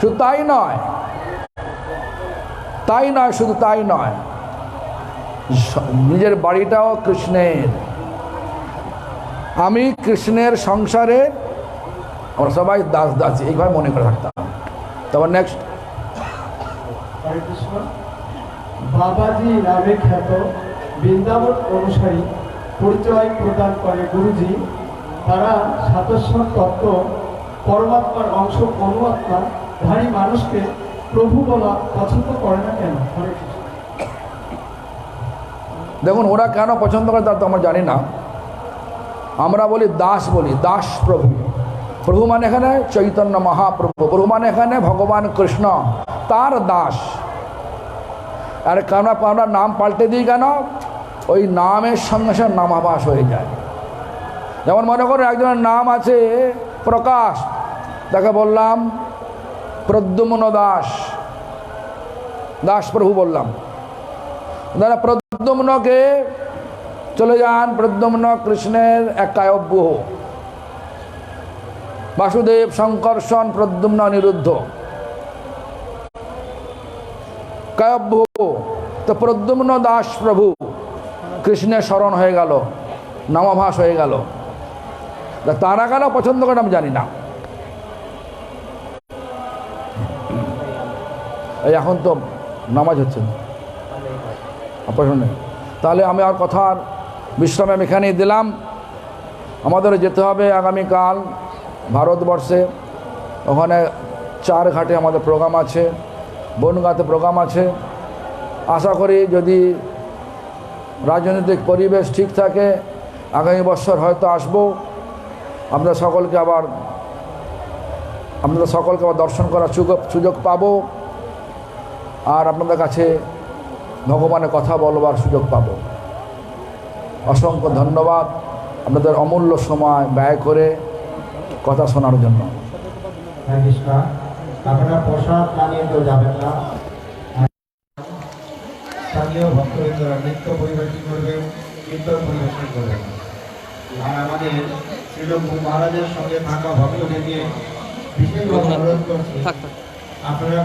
শুধু তাই নয়, শুধু তাই নয়, নিজের বাড়িটাও কৃষ্ণের। আমি কৃষ্ণের সংসারে, আমরা সবাই দাস দাসী, এইভাবে মনে করে থাকতাম। তারপর নেক্সট। হরে কৃষ্ণ। বাবাজি নামে খ্যাত বৃন্দাবন অনুসারী পরিচয় প্রদান করে গুরুজি, তারা সাতস্বর তত্ত্ব পরমাত্মার অংশ পরমাত্মা ধারী মানুষকে প্রভু বলা পছন্দ করে না কেন? হরে কৃষ্ণ। দেখুন, ওরা কেন পছন্দ করে তার তো আমরা জানি না। আমরা বলি দাস, বলি দাস প্রভু। প্রভু মানে এখানে চৈতন্য মহাপ্রভু, প্রভু মানে এখানে ভগবান কৃষ্ণ, তার দাস। আর কেন আমরা নাম পাল্টে দিই কেন? ওই নামের সঙ্গে সঙ্গে নামাভাস হয়ে যায়। যেমন মনে করুন একজনের নাম আছে প্রকাশ, তাকে বললাম প্রদ্যুম্ন দাস, দাস প্রভু বললাম। দাদা প্রদ্যুম্নকে চলে যান, প্রদ্যুম্ন কৃষ্ণের এক কায়ব্য, বাসুদেব শঙ্কর্ষণ প্রদ্যুম্ন অনিরুদ্ধ কায়ব্য। তো প্রদ্যুম্ন দাস প্রভু কৃষ্ণের শরণ হয়ে গেল, নামাভাস হয়ে গেল। তারা কেন পছন্দ করে আমি জানি না। এই এখন তো নামাজ হচ্ছে না, অপারেশন নেই। তাহলে আমি আর কথার বিশ্রাম আমি এখানেই দিলাম। আমাদের যেতে হবে আগামীকাল ভারতবর্ষে, ওখানে চারঘাটে আমাদের প্রোগ্রাম আছে, বনগাঁতে প্রোগ্রাম আছে। আশা করি যদি রাজনৈতিক পরিবেশ ঠিক থাকে আগামী বছর হয়তো আসবো। আপনাদের সকলকে আবার দর্শন করার সুযোগ পাবো, আর আপনাদের কাছে ভগবানের কথা বলবার সুযোগ পাবো। অসংখ্য ধন্যবাদ আপনাদের অমূল্য সময় ব্যয় করে কথা শোনার জন্য। হরে কৃষ্ণ। আপনারা প্রসাদ না নিয়ে কেউ যাবেন না। স্থানীয় ভক্তবৃন্দরা নৃত্য পরিবেশন করবেন, কীর্তন পরিবেশন করবেন। আর আমাদের শ্রীলঙ্কু মহারাজের সঙ্গে থাকা ভক্তদেরকে বিশেষভাবে অনুরোধ করছি, আপনারা